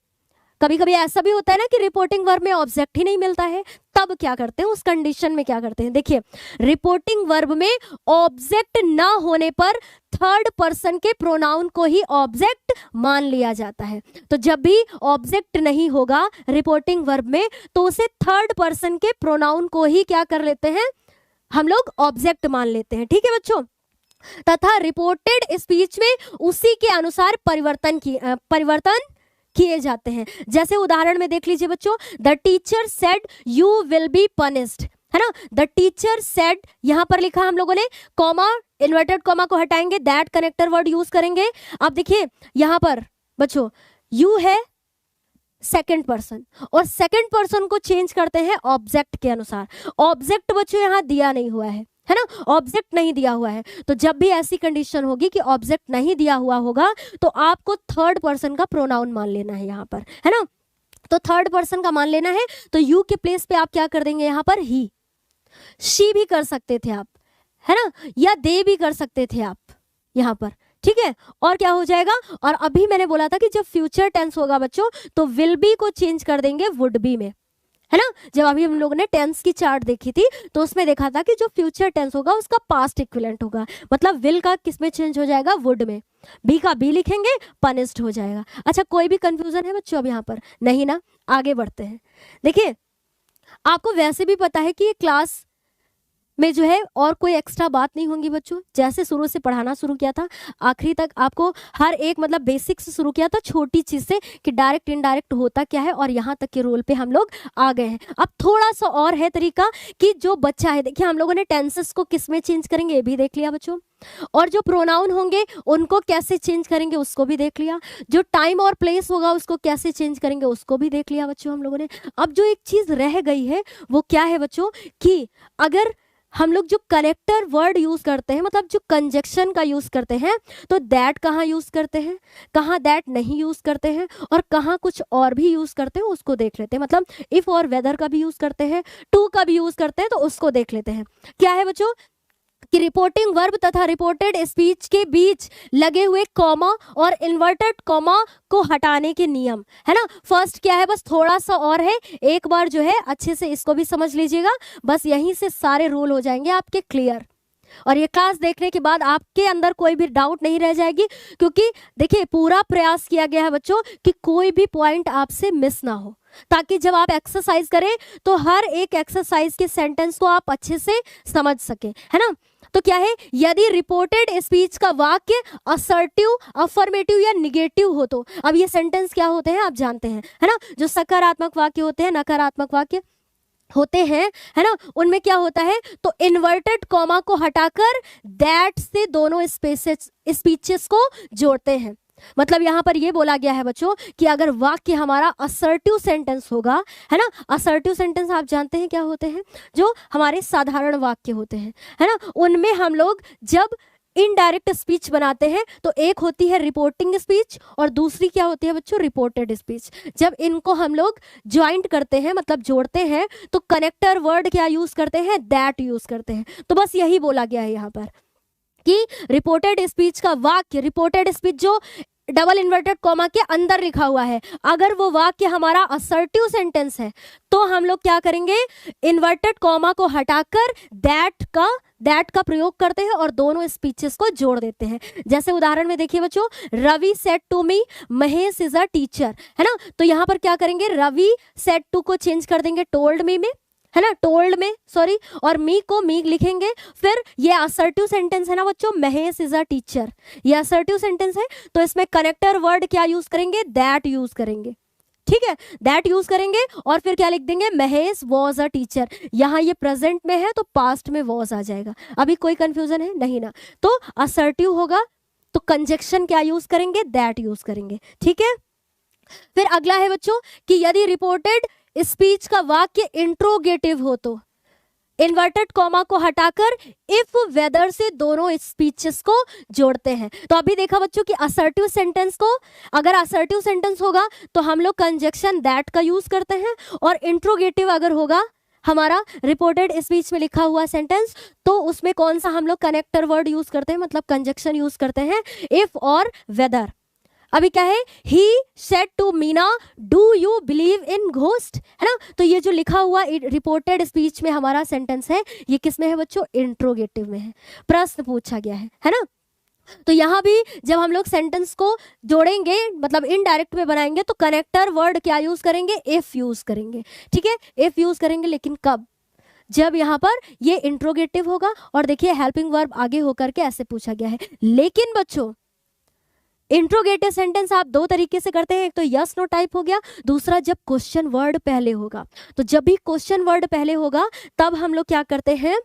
कभी कभी ऐसा भी होता है ना कि रिपोर्टिंग वर्ब में ऑब्जेक्ट ही नहीं मिलता है, तब क्या करते हैं, उस कंडीशन में क्या करते हैं। देखिए रिपोर्टिंग वर्ब में ऑब्जेक्ट ना होने पर थर्ड पर्सन के प्रोनाउन को ही ऑब्जेक्ट मान लिया जाता है। तो जब भी ऑब्जेक्ट नहीं होगा रिपोर्टिंग वर्ब में तो उसे थर्ड पर्सन के प्रोनाउन को ही क्या कर लेते हैं, हम लोग ऑब्जेक्ट मान लेते हैं, ठीक है बच्चों। तथा रिपोर्टेड स्पीच में उसी के अनुसार परिवर्तन किए जाते हैं। जैसे उदाहरण में देख लीजिए बच्चों, the teacher said you will be punished, है ना। द टीचर सेड, यहां पर लिखा हम लोगों ने, कॉमा, इन्वर्टेड कॉमा को हटाएंगे, दैट कनेक्टर वर्ड यूज करेंगे। अब देखिए यहां पर बच्चों यू है सेकंड पर्सन, और सेकंड पर्सन को चेंज करते हैं ऑब्जेक्ट के अनुसार। ऑब्जेक्ट बच्चों यहां दिया नहीं हुआ है ना, ऑब्जेक्ट नहीं दिया हुआ है। तो जब भी ऐसी कंडीशन होगी कि ऑब्जेक्ट नहीं दिया हुआ होगा तो आपको थर्ड पर्सन का प्रोनाउन मान लेना है यहाँ पर, है ना। तो थर्ड पर्सन का मान लेना है, तो यू के प्लेस पे आप क्या कर देंगे यहाँ पर, ही। शी भी कर सकते थे आप, है ना, या दे भी कर सकते थे आप यहाँ पर, ठीक है। और क्या हो जाएगा, और अभी मैंने बोला था कि जब फ्यूचर टेंस होगा बच्चों तो विल बी को चेंज कर देंगे वुड बी में, है ना। जब अभी हम लोगों ने टेंस की चार्ट देखी थी तो उसमें देखा था कि जो फ्यूचर टेंस होगा उसका पास्ट इक्विवेलेंट होगा, मतलब विल का किस में चेंज हो जाएगा, वुड में। बी का बी लिखेंगे, पनिश्ड हो जाएगा। अच्छा, कोई भी कंफ्यूजन है बच्चों अब यहाँ पर, नहीं ना। आगे बढ़ते हैं। देखिए आपको वैसे भी पता है कि ये क्लास में जो है और कोई एक्स्ट्रा बात नहीं होंगी बच्चों। जैसे शुरू से पढ़ाना शुरू किया था आखिरी तक आपको हर एक मतलब बेसिक से शुरू किया था, छोटी चीज से कि डायरेक्ट इनडायरेक्ट होता क्या है, और यहाँ तक के रोल पे हम लोग आ गए हैं। अब थोड़ा सा और है तरीका कि जो बच्चा है, देखिए हम लोगों ने टेंसेस को किस में चेंज करेंगे ये भी देख लिया बच्चों, और जो प्रोनाउन होंगे उनको कैसे चेंज करेंगे उसको भी देख लिया, जो टाइम और प्लेस होगा उसको कैसे चेंज करेंगे उसको भी देख लिया बच्चों हम लोगों ने। अब जो एक चीज रह गई है वो क्या है बच्चों, कि अगर हम लोग जो कनेक्टर वर्ड यूज करते हैं, मतलब जो कंजक्शन का यूज करते हैं, तो दैट कहाँ यूज करते हैं, कहाँ दैट नहीं यूज करते हैं, और कहाँ कुछ और भी यूज करते हैं उसको देख लेते हैं। मतलब इफ और वेदर का भी यूज करते हैं, टू का भी यूज करते हैं, तो उसको देख लेते हैं। क्या है बच्चों कि रिपोर्टिंग वर्ब तथा रिपोर्टेड स्पीच के बीच लगे हुए कॉमा और इन्वर्टेड कॉमा को हटाने के नियम, है ना। फर्स्ट क्या है, बस थोड़ा सा और है, एक बार जो है अच्छे से इसको भी समझ लीजिएगा, बस यहीं से सारे रूल हो जाएंगे आपके क्लियर। और ये क्लास देखने के बाद आपके अंदर कोई भी डाउट नहीं रह जाएगी, क्योंकि देखिए पूरा प्रयास किया गया है बच्चों कि कोई भी पॉइंट आपसे मिस ना हो, ताकि जब आप एक्सरसाइज करें तो हर एक एक्सरसाइज के सेंटेंस को आप अच्छे से समझ सके, है ना। तो क्या है, यदि रिपोर्टेड स्पीच का वाक्य असर्टिव, अफर्मेटिव या निगेटिव हो तो, अब ये सेंटेंस क्या होते हैं आप जानते हैं, है ना। जो सकारात्मक वाक्य होते हैं, नकारात्मक वाक्य होते हैं, है ना, उनमें क्या होता है, तो इन्वर्टेड कॉमा को हटाकर दैट से दोनों स्पीचेस को जोड़ते हैं। मतलब यहां पर ये बोला गया है बच्चों कि अगर वाक्य हमारा असर्टिव सेंटेंस होगा, है ना, असर्टिव सेंटेंस आप जानते हैं क्या होते हैं, जो हमारे साधारण वाक्य होते हैं, है ना, उनमें हम लोग जब इनडायरेक्ट स्पीच बनाते हैं तो एक होती है रिपोर्टिंग स्पीच और दूसरी क्या होती है बच्चों, रिपोर्टेड स्पीच। जब इनको हम लोग ज्वाइंट करते हैं, मतलब जोड़ते हैं, तो कनेक्टर वर्ड क्या यूज करते हैं, दैट यूज करते हैं। तो बस यही बोला गया है यहाँ पर कि रिपोर्टेड स्पीच का वाक्य, रिपोर्टेड स्पीच जो डबल इन्वर्टेड कॉमा के अंदर लिखा हुआ है, अगर वो वाक्य हमारा असर्टिव सेंटेंस है तो हम लोग क्या करेंगे, इन्वर्टेड कॉमा को हटाकर दैट का प्रयोग करते हैं और दोनों स्पीचेस को जोड़ देते हैं। जैसे उदाहरण में देखिए बच्चों, Ravi said to me Mahesh is a teacher, है ना। तो यहाँ पर क्या करेंगे, रवि सेड टू को चेंज कर देंगे टोल्ड मी में, है ना, टोल्ड में सॉरी, और मी को मी लिखेंगे। फिर ये असर्टिव सेंटेंस है ना बच्चों, महेश इज अ टीचर, ये असर्टिव सेंटेंस है, तो इसमें कनेक्टर वर्ड क्या यूज करेंगे, दैट यूज करेंगे, ठीक है, दैट यूज करेंगे। और फिर क्या लिख देंगे, महेश वॉज अ टीचर। यहाँ ये प्रेजेंट में है तो पास्ट में वॉज आ जाएगा। अभी कोई कंफ्यूजन है नहीं ना। तो असर्टिव होगा तो कंजक्शन क्या यूज करेंगे, दैट यूज करेंगे, ठीक है। फिर अगला है बच्चों कि यदि रिपोर्टेड स्पीच का वाक्य इंट्रोगेटिव हो तो इन्वर्टेड कॉमा को हटाकर इफ वेदर से दोनों स्पीचेस को जोड़ते हैं। तो अभी देखा बच्चों कि असर्टिव सेंटेंस को, अगर असर्टिव सेंटेंस होगा तो हम लोग कंजक्शन दैट का यूज करते हैं, और इंट्रोगेटिव अगर होगा हमारा रिपोर्टेड स्पीच में लिखा हुआ सेंटेंस तो उसमें कौन सा हम लोग कनेक्टर वर्ड यूज करते हैं, मतलब कंजक्शन यूज करते हैं, इफ और वेदर। अभी क्या है, he said to Meena do you believe in ghost, है ना। तो ये जो लिखा हुआ रिपोर्टेड स्पीच में हमारा सेंटेंस है, ये किस में है बच्चों, इंट्रोगेटिव में है, प्रश्न पूछा गया है ना। तो यहाँ भी जब हम लोग सेंटेंस को जोड़ेंगे, मतलब इनडायरेक्ट में बनाएंगे, तो कनेक्टर वर्ड क्या यूज करेंगे, इफ यूज करेंगे, ठीक है, इफ यूज करेंगे। लेकिन कब, जब यहाँ पर ये इंट्रोगेटिव होगा। और देखिए हेल्पिंग वर्ब आगे होकर के ऐसे पूछा गया है। लेकिन बच्चों इंट्रोगेटिव सेंटेंस आप दो तरीके से करते हैं, एक तो यस नो टाइप हो गया, दूसरा जब क्वेश्चन वर्ड पहले होगा। तो जब भी क्वेश्चन वर्ड पहले होगा तब हम लोग क्या करते हैं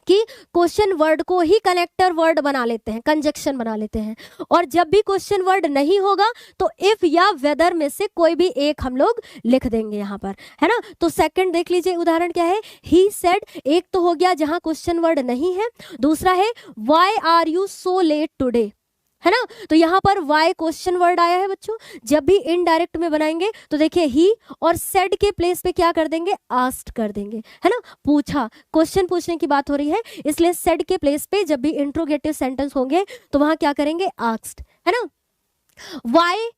कि क्वेश्चन वर्ड को ही कनेक्टर वर्ड बना लेते हैं, कंजक्शन बना लेते हैं। और जब भी क्वेश्चन वर्ड नहीं होगा तो इफ या वेदर में से कोई भी एक हम लोग लिख देंगे यहाँ पर, है ना। तो सेकंड देख लीजिए उदाहरण क्या है, ही सेड, एक तो हो गया जहां क्वेश्चन वर्ड नहीं है, दूसरा है why are you so late today, है ना। तो यहाँ पर वाई क्वेश्चन वर्ड आया है बच्चों। जब भी इनडायरेक्ट में बनाएंगे तो देखिए ही और सेड के प्लेस पे क्या कर देंगे, आस्क्ड कर देंगे, है ना। पूछा, क्वेश्चन पूछने की बात हो रही है, इसलिए सेड के प्लेस पे जब भी इंट्रोगेटिव सेंटेंस होंगे तो वहां क्या करेंगे, आस्क्ड, है ना। वाई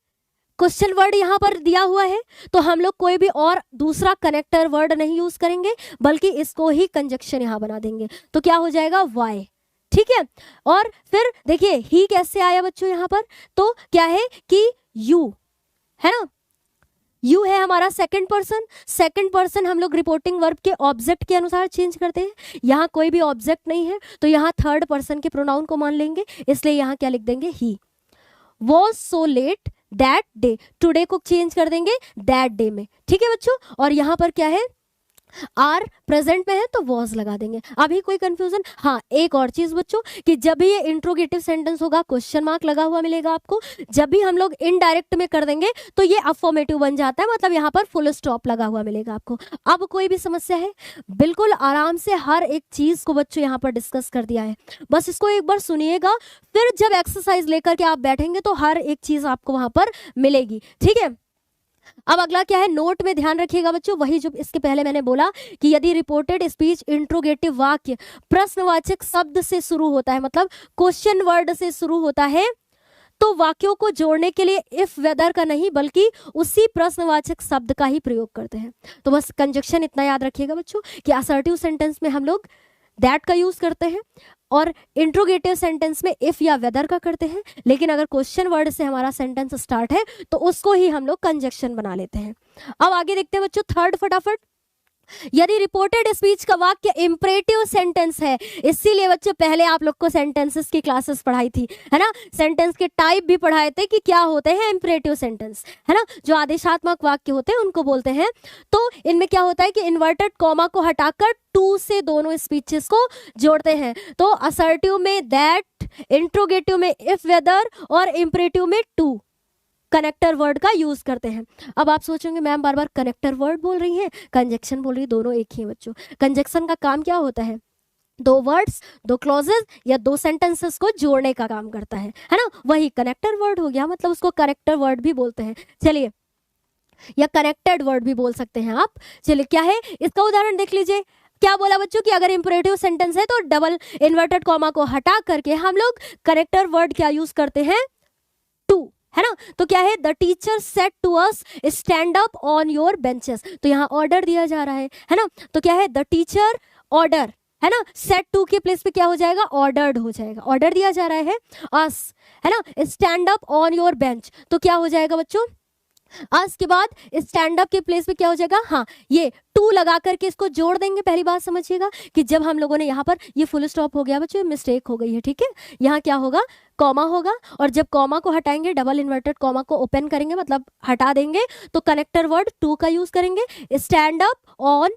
क्वेश्चन वर्ड यहाँ पर दिया हुआ है तो हम लोग कोई भी और दूसरा कनेक्टर वर्ड नहीं यूज करेंगे, बल्कि इसको ही कंजक्शन यहाँ बना देंगे। तो क्या हो जाएगा, वाई, ठीक है। और फिर देखिए ही कैसे आया बच्चों यहाँ पर, तो क्या है कि यू, है ना, यू है हमारा सेकंड पर्सन। सेकंड पर्सन हम लोग रिपोर्टिंग वर्ब के ऑब्जेक्ट के अनुसार चेंज करते हैं। यहाँ कोई भी ऑब्जेक्ट नहीं है तो यहाँ थर्ड पर्सन के प्रोनाउन को मान लेंगे, इसलिए यहाँ क्या लिख देंगे, he was so let that day, today को चेंज कर देंगे दैट डे में, ठीक है बच्चों। और यहाँ पर क्या है, आर प्रेजेंट में है तो वॉज लगा देंगे। अभी कोई कंफ्यूजन, हाँ एक और चीज बच्चों कि जब भी ये इंट्रोगेटिव सेंटेंस होगा क्वेश्चन मार्क लगा हुआ मिलेगा आपको। जब भी हम लोग इनडायरेक्ट में कर देंगे तो ये अफर्मेटिव बन जाता है, मतलब यहाँ पर फुल स्टॉप लगा हुआ मिलेगा आपको। अब कोई भी समस्या है, बिल्कुल आराम से हर एक चीज को बच्चों यहाँ पर डिस्कस कर दिया है, बस इसको एक बार सुनिएगा, फिर जब एक्सरसाइज लेकर के आप बैठेंगे तो हर एक चीज आपको वहां पर मिलेगी, ठीक है। अब अगला क्या है, नोट में ध्यान रखिएगा बच्चों, वही जो इसके पहले मैंने बोला कि यदि रिपोर्टेड स्पीच इंट्रोगेटिव वाक्य प्रश्नवाचक शब्द से शुरू होता है, मतलब क्वेश्चन वर्ड से शुरू होता है, तो वाक्यों को जोड़ने के लिए इफ वेदर का नहीं बल्कि उसी प्रश्नवाचक शब्द का ही प्रयोग करते हैं। तो बस कंजक्शन इतना याद रखिएगा बच्चों कि असर्टिव सेंटेंस में हम लोग दैट का यूज करते हैं और इंट्रोगेटिव सेंटेंस में इफ या वेदर का करते हैं, लेकिन अगर क्वेश्चन वर्ड से हमारा सेंटेंस स्टार्ट है तो उसको ही हम लोग कंजक्शन बना लेते हैं। अब आगे देखते हैं बच्चों, थर्ड फटाफट, यदि रिपोर्टेड स्पीच का वाक्य इंपरेटिव सेंटेंस है, इसीलिए बच्चों पहले आप लोग को सेंटेंसेस की क्लासेस पढ़ाई थी, है ना, सेंटेंस के टाइप भी पढ़ाए थे कि क्या होते हैं इंपरेटिव सेंटेंस, है ना, जो आदेशात्मक वाक्य होते हैं उनको बोलते हैं। तो इनमें क्या होता है कि इन्वर्टेड कॉमा को हटाकर टू से दोनों स्पीचेस को जोड़ते हैं। तो असर्टिव में दैट, इंट्रोगेटिव में इफ वेदर और इंपरेटिव में टू कनेक्टर वर्ड का यूज करते हैं। अब आप सोचेंगे मैम बार बार कनेक्टर वर्ड बोल रही हैं, कंजक्शन बोल रही है, दोनों एक ही है बच्चों। कंजक्शन का काम क्या होता है, दो वर्ड्स, दो क्लॉजेस या दो सेंटेंसेस को जोड़ने का काम करता है ना। वही कनेक्टर वर्ड हो गया, मतलब उसको कनेक्टर वर्ड भी बोलते हैं। चलिए, या कनेक्टेड वर्ड भी बोल सकते हैं आप। चलिए क्या है इसका उदाहरण देख लीजिए। क्या बोला बच्चों कि अगर इंपरेटिव सेंटेंस है तो डबल इन्वर्टेड कॉमा को हटा करके हम लोग कनेक्टर वर्ड क्या यूज करते हैं, टू, है ना। तो क्या है, the teacher said to us stand up on your benches, तो यहाँ ऑर्डर दिया जा रहा है ना। तो क्या है, द टीचर ऑर्डर, है ना, सेड टू के प्लेस पे क्या हो जाएगा, ऑर्डर्ड हो जाएगा, ऑर्डर दिया जा रहा है अस, है ना। Stand up on your bench, तो क्या हो जाएगा बच्चों, अस के बाद स्टैंड अप के प्लेस पे क्या हो जाएगा, हाँ ये टू लगा करके इसको जोड़ देंगे। पहली बात समझिएगा कि जब हम लोगों ने यहाँ पर ये फुल स्टॉप हो गया बच्चों, मिस्टेक हो गई है, ठीक है। यहाँ क्या होगा, कॉमा होगा, और जब कॉमा को हटाएंगे डबल इन्वर्टेड कॉमा को ओपन करेंगे, मतलब हटा देंगे, तो कनेक्टर वर्ड टू का यूज करेंगे। Stand up on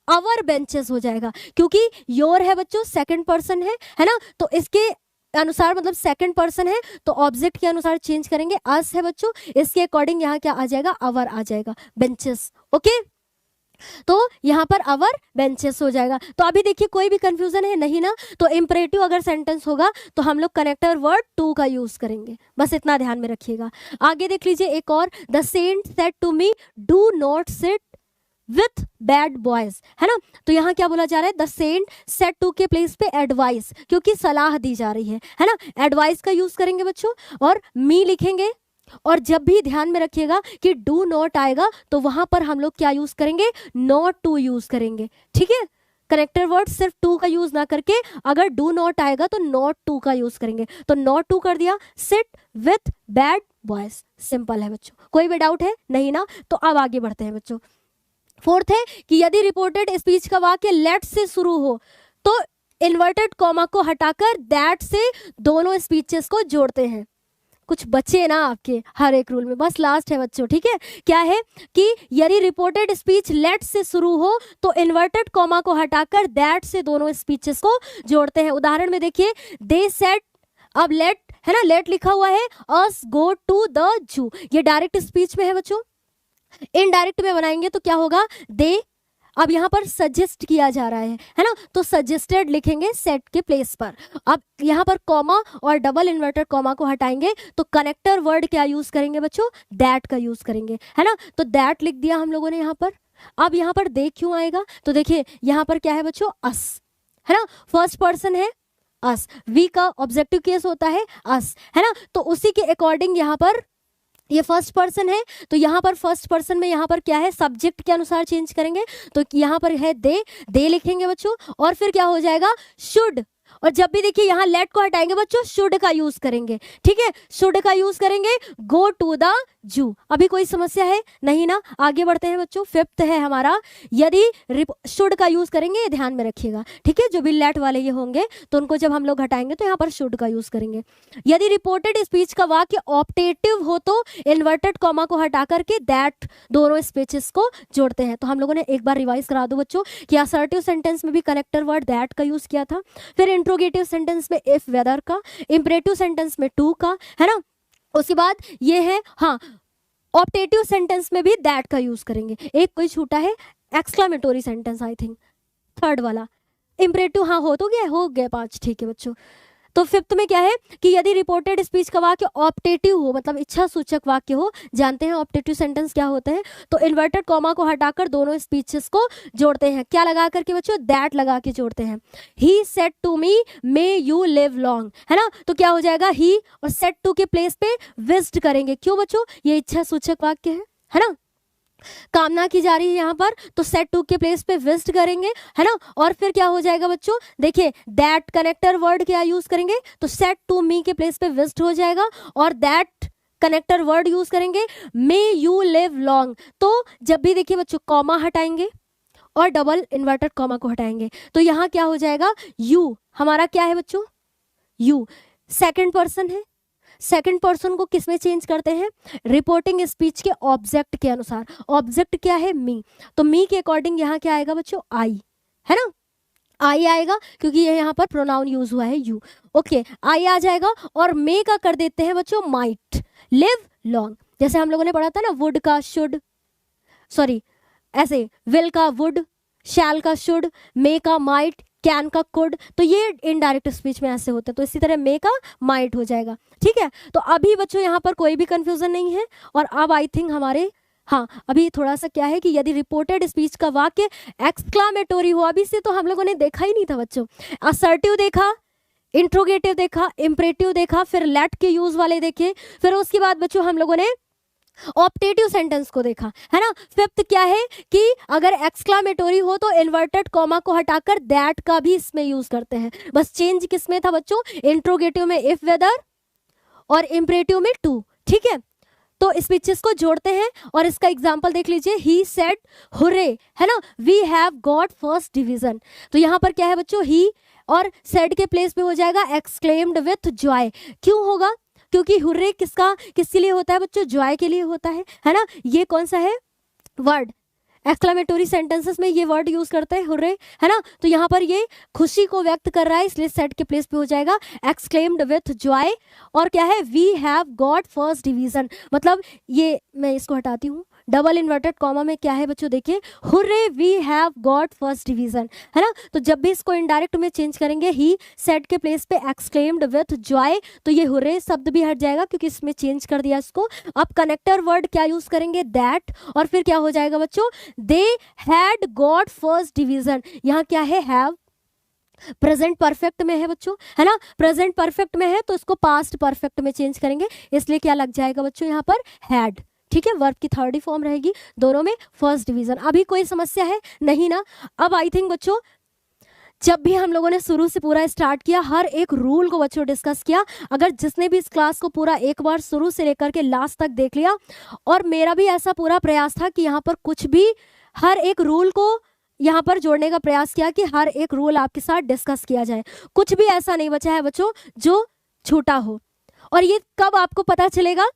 our benches हो जाएगा, क्योंकि योर है बच्चों, सेकंड पर्सन है ना, तो इसके अनुसार मतलब सेकंड पर्सन है तो ऑब्जेक्ट के अनुसार चेंज करेंगे। अस है बच्चों, इसके अकॉर्डिंग यहाँ क्या आ जाएगा, अवर आ जाएगा, बेंचेस, ओके। तो यहाँ पर अवर बेंचेस हो जाएगा। तो अभी देखिए कोई भी कंफ्यूजन है नहीं ना। तो इंपरेटिव अगर सेंटेंस होगा तो हम लोग कनेक्टर वर्ड टू का यूज करेंगे, बस इतना ध्यान में रखिएगा। आगे देख लीजिए एक और, the saint said to me do not sit with bad boys, है ना। तो यहाँ क्या बोला जा रहा है, द सेंट सेड टू के प्लेस पे एडवाइस, क्योंकि सलाह दी जा रही है ना, एडवाइस का यूज करेंगे बच्चों, और मी लिखेंगे। और जब भी ध्यान में रखिएगा कि डू नॉट आएगा तो वहां पर हम लोग क्या यूज करेंगे, नॉट टू यूज करेंगे, ठीक है। कनेक्टर वर्ड सिर्फ टू का यूज ना करके अगर डू नॉट आएगा तो नॉट टू का यूज करेंगे। तो नॉट टू कर दिया, seat with bad boys, simple है बच्चों। कोई भी डाउट है नहीं ना। तो अब आगे बढ़ते हैं बच्चों। फोर्थ है कि यदि रिपोर्टेड स्पीच का वाक्य लेट से शुरू हो तो इन्वर्टेड कॉमा को हटाकर दैट से दोनों स्पीचेस को जोड़ते हैं। कुछ बचे ना आपके हर एक रूल में, बस लास्ट है बच्चों, ठीक है। क्या है कि यदि रिपोर्टेड स्पीच लेट से शुरू हो तो इन्वर्टेड कॉमा को हटाकर दैट से दोनों स्पीचेस को जोड़ते हैं। उदाहरण में देखिए, दे सेड, अब लेट है ना, लेट लिखा हुआ है, अस गो टू द जू, ये डायरेक्ट स्पीच में है बच्चों। इनडायरेक्ट में बनाएंगे तो क्या होगा, दे, अब यहाँ पर सजेस्ट किया जा रहा है ना, तो सजेस्टेड लिखेंगे सेट के प्लेस पर। अब यहाँ पर कॉमा और डबल इन्वर्टेड कॉमा को हटाएंगे तो कनेक्टर वर्ड क्या यूज करेंगे बच्चों, दैट का यूज करेंगे, है ना। तो दैट लिख दिया हम लोगों ने यहाँ पर। अब यहाँ पर दे क्यों आएगा, तो देखिए यहाँ पर क्या है बच्चों, अस, है ना, फर्स्ट पर्सन है अस, वी का ऑब्जेक्टिव केस होता है अस, है ना, तो उसी के अकॉर्डिंग यहाँ पर ये फर्स्ट पर्सन है, तो यहाँ पर फर्स्ट पर्सन में यहाँ पर क्या है, सब्जेक्ट के अनुसार चेंज करेंगे, तो यहाँ पर है दे लिखेंगे बच्चों, और फिर क्या हो जाएगा, शुड, और जब भी देखिए यहाँ लेट को हटाएंगे बच्चों, शुड का यूज करेंगे, ठीक है, शुड का यूज करेंगे, गो टू द जू। अभी कोई समस्या है नहीं ना, आगे बढ़ते हैं बच्चों। फिफ्थ है हमारा, यदि शुड का यूज करेंगे, ये ध्यान में रखिएगा, ठीक है, जो भी लेट वाले ये होंगे तो उनको जब हम लोग हटाएंगे तो यहाँ पर शुड का यूज करेंगे। यदि रिपोर्टेड स्पीच का वाक्य ऑप्टेटिव हो तो इन्वर्टेड कॉमा को हटा करके दैट दोनों स्पीचेस को जोड़ते हैं। तो हम लोगों ने एक बार रिवाइज करा दो बच्चों कि असर्टिव सेंटेंस में भी कनेक्टर वर्ड दैट का यूज किया था, फिर इंट्रोगेटिव सेंटेंस में इफ वेदर का, इंपरेटिव सेंटेंस में टू का, है ना, उसके बाद ये है हाँ, ऑप्टेटिव सेंटेंस में भी दैट का यूज करेंगे। एक कोई छूटा है, एक्सक्लामेटोरी सेंटेंस, आई थिंक थर्ड वाला, इंपरेटिव हाँ हो तो गया, हो गए 5, ठीक है बच्चों। तो फिफ्थ में क्या है कि यदि रिपोर्टेड स्पीच का वाक्य ऑप्टेटिव हो, मतलब इच्छा सूचक वाक्य हो, जानते हैं ऑप्टेटिव सेंटेंस क्या होते हैं, तो इन्वर्टेड कॉमा को हटाकर दोनों स्पीचेस को जोड़ते हैं, क्या लगा करके बच्चों, दैट लगा के जोड़ते हैं। He said to me may you live long, है ना, तो क्या हो जाएगा, ही और सेड टू के प्लेस पे विश्ड करेंगे, क्यों बच्चों, ये इच्छा सूचक वाक्य है ना, कामना की जा रही है यहाँ पर, तो सेट टू के प्लेस पे विश्ड करेंगे, है ना, और फिर क्या हो जाएगा बच्चों, देखिए दैट कनेक्टर वर्ड क्या यूज करेंगे, तो सेट टू मी के प्लेस पे विश्ड हो जाएगा, और दैट कनेक्टर वर्ड यूज करेंगे मे यू लिव लॉन्ग। तो जब भी देखिए बच्चों कॉमा हटाएंगे और डबल इन्वर्टेड कॉमा को हटाएंगे तो यहाँ क्या हो जाएगा, यू हमारा क्या है बच्चों, यू सेकंड पर्सन है, सेकंड पर्सन को किसमें चेंज करते हैं, रिपोर्टिंग स्पीच के ऑब्जेक्ट के अनुसार। ऑब्जेक्ट क्या है, मी, तो मी के अकॉर्डिंग यहाँ क्या आएगा बच्चों, आई, है ना, आई आएगा क्योंकि ये यहाँ पर प्रोनाउन यूज हुआ है यू, ओके, आई आ जाएगा, और मे का कर देते हैं बच्चों माइट, लिव लॉन्ग, जैसे हम लोगों ने पढ़ा था ना, वुड का शुड, सॉरी ऐसे विल का वुड, शैल का शुड, मे का माइट, कैन का कुड, तो ये इनडायरेक्ट स्पीच में ऐसे होते हैं, तो इसी तरह मे का माइट हो जाएगा, ठीक है। तो अभी बच्चों यहाँ पर कोई भी कंफ्यूजन नहीं है, और अब आई थिंक हमारे हाँ अभी थोड़ा सा क्या है कि यदि रिपोर्टेड स्पीच का वाक्य एक्सक्लामेटोरी हो, अभी से तो हम लोगों ने देखा ही नहीं था बच्चों, असर्टिव देखा, इंट्रोगेटिव देखा, इंपरेटिव देखा, फिर लेट के यूज वाले देखे, फिर उसके बाद बच्चों हम लोगों ने ऑप्टेटिव सेंटेंस को देखा, है ना। फिफ्थ क्या है कि अगर एक्सक्लामेटोरी हो तो इन्वर्टेड कॉमा को हटाकर दैट का भी इसमें यूज करते हैं, बस चेंज किसमें था बच्चों, इंट्रोगेटिव में इफ वेदर और इंपरेटिव में टू, ठीक है, तो स्पीचेस को जोड़ते हैं। और इसका एग्जांपल देख लीजिए, ही सेड हुर्रे, है ना, we have got first division, तो यहाँ पर क्या है बच्चों, ही और सेड के प्लेस पे हो जाएगा एक्सक्लेम्ड विथ जॉय, क्यों होगा, क्योंकि हुर्रे किसके लिए होता है बच्चों, जॉय के लिए होता है ना। ये कौन सा है वर्ड, एक्सक्लेमेटोरी सेंटेंसेस में ये वर्ड यूज करते हैं हुर्रे, है ना, तो यहाँ पर ये खुशी को व्यक्त कर रहा है, इसलिए सेड के प्लेस पे हो जाएगा एक्सक्लेम्ड विथ जॉय। और क्या है, we have got first division, मतलब ये मैं इसको हटाती हूँ, डबल इन्वर्टेड कॉमा में क्या है बच्चों, देखिए hurray we have got first division, है ना, तो जब भी इसको इनडायरेक्ट में चेंज करेंगे, ही सेड के प्लेस पे एक्सक्लेम्ड विथ जॉय, तो ये हुर्रे शब्द भी हट जाएगा क्योंकि इसमें चेंज कर दिया इसको। अब कनेक्टर वर्ड क्या यूज करेंगे, दैट, और फिर क्या हो जाएगा बच्चों, they had got first division, यहाँ क्या है, हैव प्रेजेंट परफेक्ट में है बच्चों, है ना, प्रेजेंट परफेक्ट में है तो इसको पास्ट परफेक्ट में चेंज करेंगे, इसलिए क्या लग जाएगा बच्चों यहाँ पर, हैड, ठीक है, वर्ब की थर्ड ही फॉर्म रहेगी, दोनों में फर्स्ट डिवीजन। अभी कोई समस्या है नहीं ना। अब आई थिंक बच्चों जब भी हम लोगों ने शुरू से पूरा स्टार्ट किया, हर एक रूल को बच्चों डिस्कस किया, अगर जिसने भी इस क्लास को पूरा एक बार शुरू से लेकर के लास्ट तक देख लिया, और मेरा भी ऐसा पूरा प्रयास था कि यहाँ पर कुछ भी हर एक रूल को यहाँ पर जोड़ने का प्रयास किया कि हर एक रूल आपके साथ डिस्कस किया जाए, कुछ भी ऐसा नहीं बचा है बच्चों जो छूटा हो। और ये कब आपको पता चलेगा?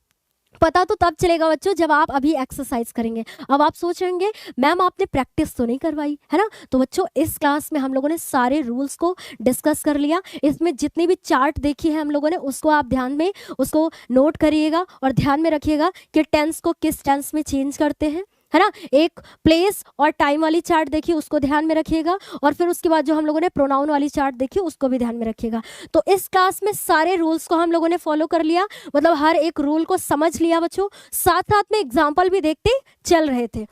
पता तो तब चलेगा बच्चों जब आप अभी एक्सरसाइज करेंगे। अब आप सोचेंगे मैम आपने प्रैक्टिस तो नहीं करवाई है ना। तो बच्चों इस क्लास में हम लोगों ने सारे रूल्स को डिस्कस कर लिया। इसमें जितनी भी चार्ट देखी है हम लोगों ने उसको आप ध्यान में उसको नोट करिएगा और ध्यान में रखिएगा कि टेंस को किस टेंस में चेंज करते हैं, है ना। एक प्लेस और टाइम वाली चार्ट देखिए उसको ध्यान में रखिएगा, और फिर उसके बाद जो हम लोगों ने प्रोनाउन वाली चार्ट देखी उसको भी ध्यान में रखिएगा। तो इस क्लास में सारे रूल्स को हम लोगों ने फॉलो कर लिया, मतलब हर एक रूल को समझ लिया बच्चों। साथ साथ में एग्जाम्पल भी देखते चल रहे थे।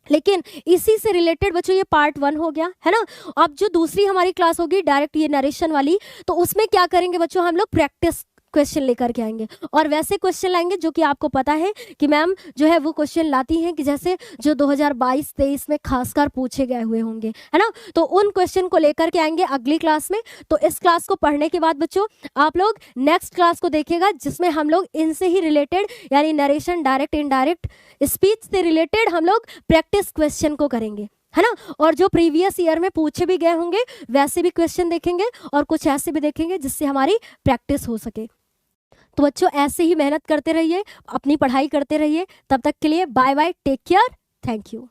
लेकिन इसी से रिलेटेड बच्चों ये पार्ट 1 हो गया है ना। अब जो दूसरी हमारी क्लास होगी डायरेक्ट ये नरेशन वाली, तो उसमें क्या करेंगे बच्चों, हम लोग प्रैक्टिस क्वेश्चन लेकर के आएंगे, और वैसे क्वेश्चन लाएंगे जो कि आपको पता है कि मैम जो है वो क्वेश्चन लाती हैं कि जैसे जो 2022-23 में खासकर पूछे गए हुए होंगे, है ना। तो उन क्वेश्चन को लेकर के आएंगे अगली क्लास में। तो इस क्लास को पढ़ने के बाद बच्चों आप लोग नेक्स्ट क्लास को देखिएगा जिसमें हम लोग इनसे ही रिलेटेड यानी नरेशन, डायरेक्ट, इनडायरेक्ट स्पीच से रिलेटेड हम लोग प्रैक्टिस क्वेश्चन को करेंगे, है ना। और जो प्रीवियस ईयर में पूछे भी गए होंगे वैसे भी क्वेश्चन देखेंगे, और कुछ ऐसे भी देखेंगे जिससे हमारी प्रैक्टिस हो सके। तो बच्चों ऐसे ही मेहनत करते रहिए, अपनी पढ़ाई करते रहिए। तब तक के लिए bye bye, take care, thank you.